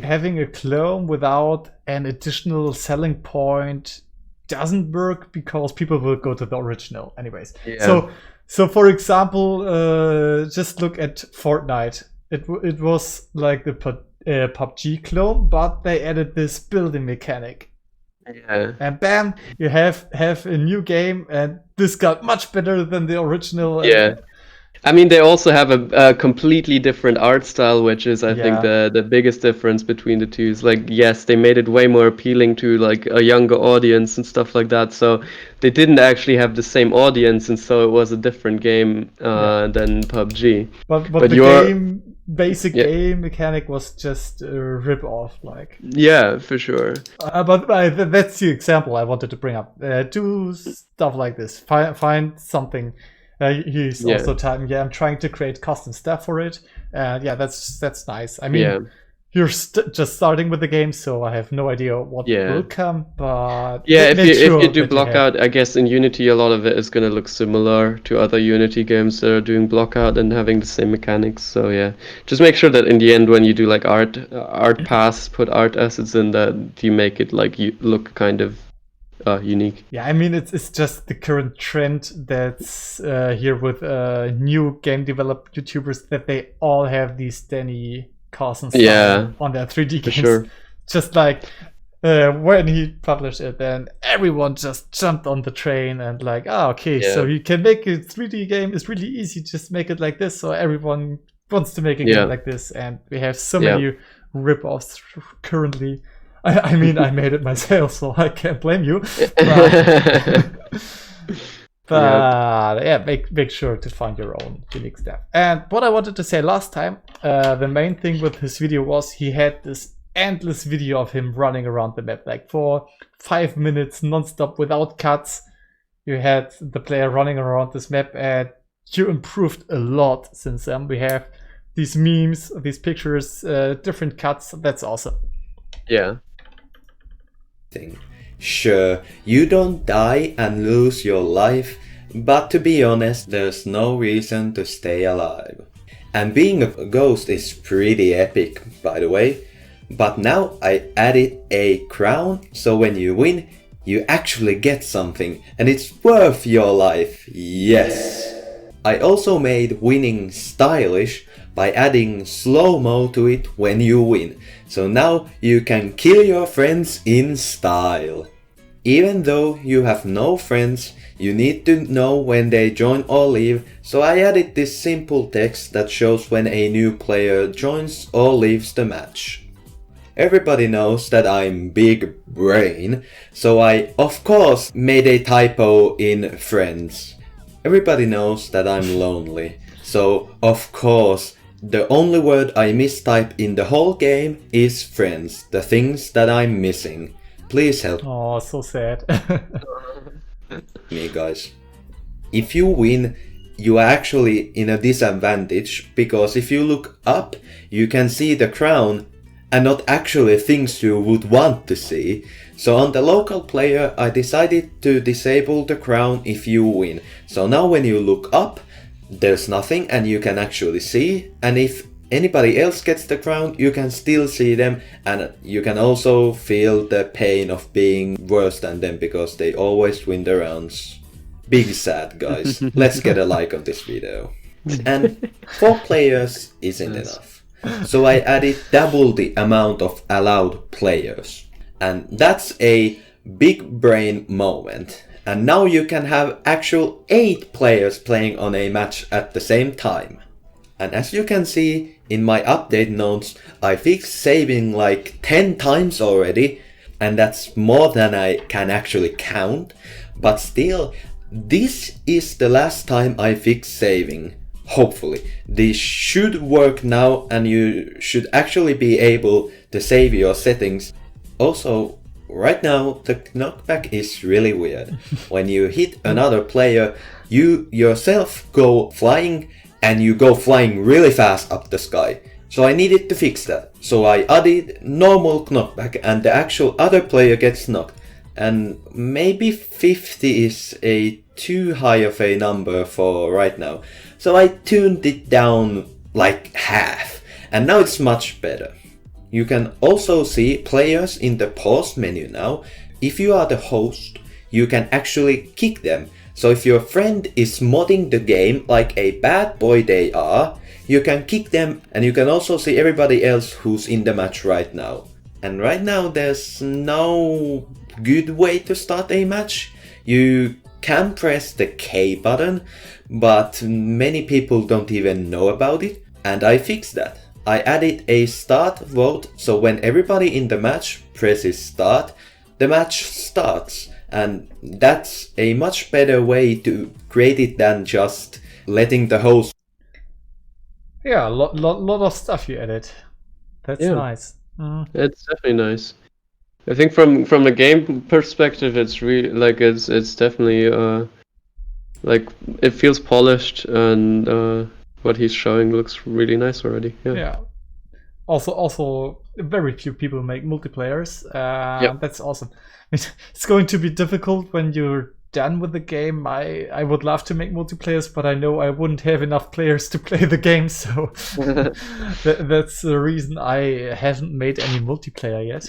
having a clone without an additional selling point doesn't work because people will go to the original anyways. Yeah. So for example, just look at Fortnite. It was like the PUBG clone, but they added this building mechanic. Yeah. And bam, you have a new game, and this got much better than the original. Yeah. I mean, they also have a completely different art style, which is, I think, the biggest difference between the two. Is like, yes, they made it way more appealing to like a younger audience and stuff like that. So they didn't actually have the same audience, and so it was a different game than PUBG. But the basic game mechanic was just a rip off, like. Yeah, for sure. But that's the example I wanted to bring up. Do stuff like this. Find something. He's also typing, I'm trying to create custom stuff for it. That's nice. I mean, you're just starting with the game, so I have no idea what will come. But if you do blockout, I guess in Unity a lot of it is going to look similar to other Unity games that are doing blockout and having the same mechanics. So just make sure that in the end, when you do like art paths, put art assets in, that you make it like you look kind of unique. Yeah, I mean, it's just the current trend that's here with new game developed YouTubers, that they all have these Danny Carson style on their 3D games. Sure. Just like when he published it, then everyone just jumped on the train and like, so you can make a 3D game. It's really easy. Just make it like this. So everyone wants to make a game like this, and we have so many rip-offs currently. I mean, I made it myself, so I can't blame you. But make sure to find your own unique stuff. And what I wanted to say last time, the main thing with his video was he had this endless video of him running around the map, like for 5 minutes non-stop without cuts. You had the player running around this map, and you improved a lot since then. We have these memes, these pictures, different cuts. That's awesome. Yeah. Sure, you don't die and lose your life, but to be honest, there's no reason to stay alive. And being a ghost is pretty epic, by the way. But now I added a crown, so when you win, you actually get something, and it's worth your life, yes! I also made winning stylish by adding slow-mo to it when you win, so now you can kill your friends in style. Even though you have no friends, you need to know when they join or leave, so I added this simple text that shows when a new player joins or leaves the match. Everybody knows that I'm big brain, so I of course made a typo in friends. Everybody knows that I'm lonely, so of course the only word I mistype in the whole game is friends, the things that I'm missing. Please help Oh, so sad. me, guys. If you win, you are actually in a disadvantage, because if you look up, you can see the crown and not actually things you would want to see. So on the local player, I decided to disable the crown if you win. So now when you look up, there's nothing and you can actually see, and if anybody else gets the crown, you can still see them, and you can also feel the pain of being worse than them because they always win the rounds. Big sad, guys. Let's get a like on this video. And 4 players isn't enough, so I added double the amount of allowed players, and that's a big brain moment. And now you can have actual 8 players playing on a match at the same time. And as you can see in my update notes, I fixed saving like 10 times already, and that's more than I can actually count. But still, this is the last time I fix saving. Hopefully. This should work now, and you should actually be able to save your settings. Also, right now the knockback is really weird. When you hit another player, you yourself go flying, and you go flying really fast up the sky. So I needed to fix that. So I added normal knockback, and the actual other player gets knocked. And maybe 50 is a too high of a number for right now. So I tuned it down like half, and now it's much better. You can also see players in the pause menu now. If you are the host, you can actually kick them. So if your friend is modding the game like a bad boy they are, you can kick them, and you can also see everybody else who's in the match right now. And right now there's no good way to start a match. You can press the K button, but many people don't even know about it, and I fixed that. I added a start vote, so when everybody in the match presses start, the match starts. And that's a much better way to create it than just letting the host. Yeah, lot of stuff you added. That's nice. It's definitely nice. I think from the game perspective, it's really like it's definitely like it feels polished, and what he's showing looks really nice already. Yeah. Also, very few people make multiplayers. That's awesome. It's going to be difficult when you're done with the game. I would love to make multiplayers, but I know I wouldn't have enough players to play the game, so that's the reason I haven't made any multiplayer yet.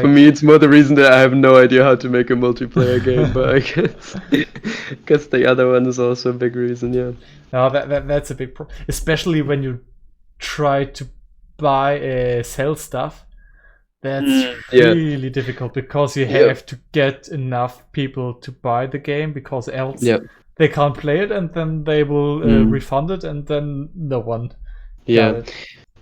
For me, it's more the reason that I have no idea how to make a multiplayer game, but I guess the other one is also a big reason, yeah. No, that's a big problem, especially when you try to sell stuff. That's really difficult, because you have to get enough people to buy the game, because else they can't play it, and then they will refund it, and then no one.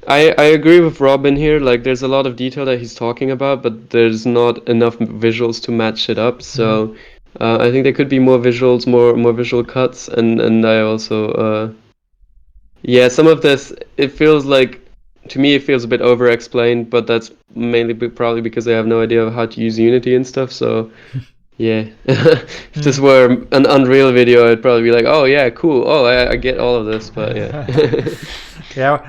I agree with Robin here. Like, there's a lot of detail that he's talking about, but there's not enough visuals to match it up. So I think there could be more visuals, more visual cuts, and I also some of this, it feels like, to me it feels a bit over-explained, but that's mainly probably because I have no idea of how to use Unity and stuff, so if this were an Unreal video, I'd probably be like, oh yeah, cool, oh I get all of this, but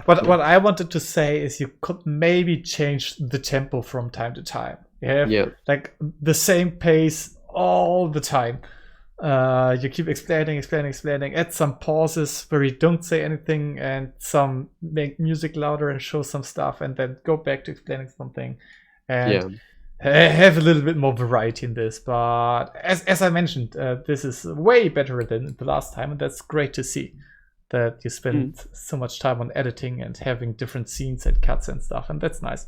what I wanted to say is you could maybe change the tempo from time to time. You have Yeah. like the same pace all the time. You keep explaining, add some pauses where you don't say anything and some make music louder and show some stuff and then go back to explaining something. And have a little bit more variety in this. But as I mentioned, this is way better than the last time, and that's great to see. That you spend so much time on editing and having different scenes and cuts and stuff, and that's nice.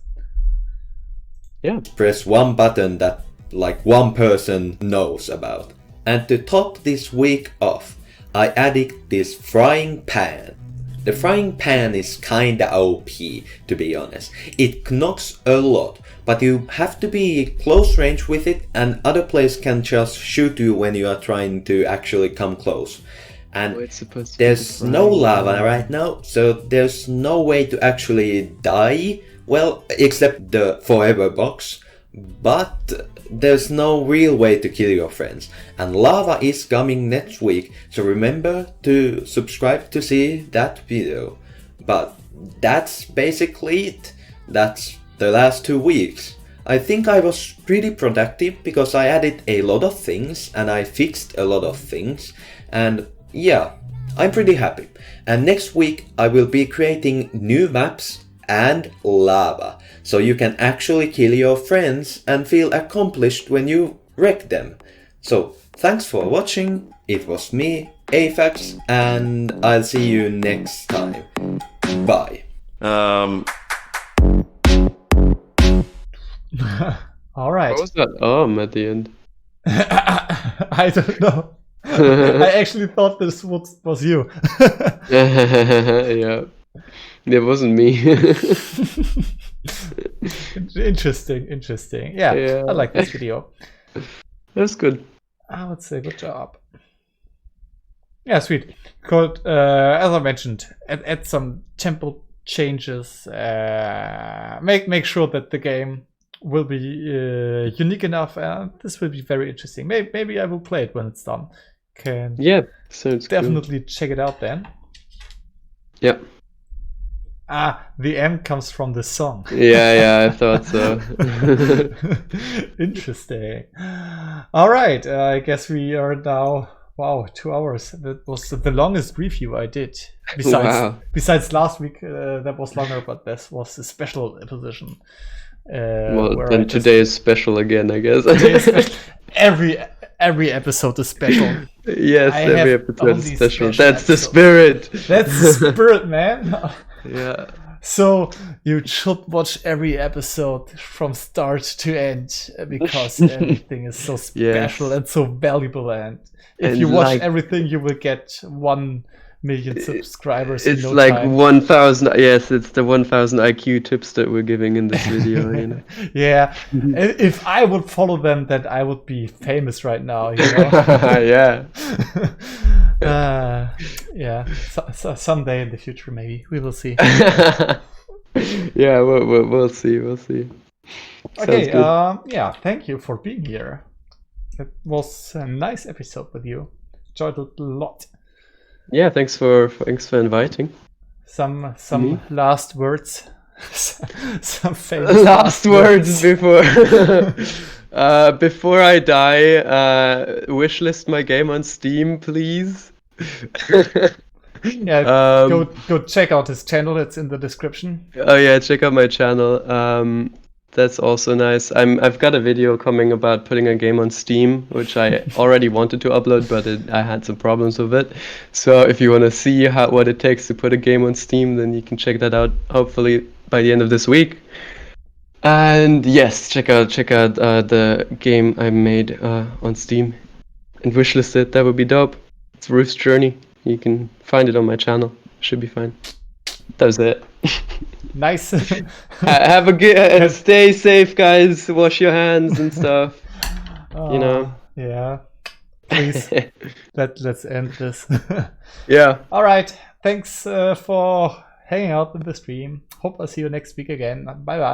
Yeah. Press one button that like one person knows about. And to top this week off, I added this frying pan. The frying pan is kinda OP, to be honest. It knocks a lot, but you have to be close range with it, and other players can just shoot you when you are trying to actually come close. And there's no lava right now, so there's no way to actually die. Well, except the forever box. But there's no real way to kill your friends. And lava is coming next week, so remember to subscribe to see that video. But that's basically it. That's the last 2 weeks. I think I was pretty productive because I added a lot of things and I fixed a lot of things. And yeah, I'm pretty happy. And next week I will be creating new maps and lava, so you can actually kill your friends and feel accomplished when you wreck them. So thanks for watching. It was me, Afax, and I'll see you next time. Bye. All right. What was that at the end? I don't know. I actually thought this was you. Yeah. It wasn't me. Interesting. Yeah, I like this video. That's good. I would say good job. Yeah, sweet. Could, as I mentioned, add some tempo changes. Make sure that the game will be unique enough. This will be very interesting. Maybe I will play it when it's done. Sounds definitely check it out then. Yeah. The M comes from the song. Yeah, I thought so. Interesting. All right, I guess we are now. Wow, 2 hours. That was the longest review I did. Besides last week, that was longer, but this was a special edition. Well, then today is special again, I guess. Every episode is special. Yes, every episode is special. That's the spirit. That's the spirit, man. Yeah. So you should watch every episode from start to end because everything is so special and so valuable. And if you watch everything, you will get 1 million subscribers. It's in no like time. 1,000. Yes, it's the 1,000 IQ tips that we're giving in this video. You know. Yeah. If I would follow them, then I would be famous right now. You know? Yeah. Yeah. So someday in the future, maybe we will see. Yeah, we'll see. We'll see. Okay. Yeah. Thank you for being here. It was a nice episode with you. Enjoyed it a lot. Yeah. Thanks for inviting. Some last words. Some famous last words before before I die. Wishlist my game on Steam, please. Yeah, go check out his channel. It's in the description. Oh yeah, check out my channel. That's also nice. I've got a video coming about putting a game on Steam, which I already wanted to upload, but I had some problems with it. So if you want to see what it takes to put a game on Steam, then you can check that out. Hopefully by the end of this week. And yes, check out the game I made on Steam and wishlist it. That would be dope. It's Ruth's Journey. You can find it on my channel. Should be fine. That was it. Nice. Have a good. Stay safe, guys. Wash your hands and stuff. You know. Yeah. Please. Let's end this. Yeah. All right. Thanks for hanging out in the stream. Hope I'll see you next week again. Bye bye.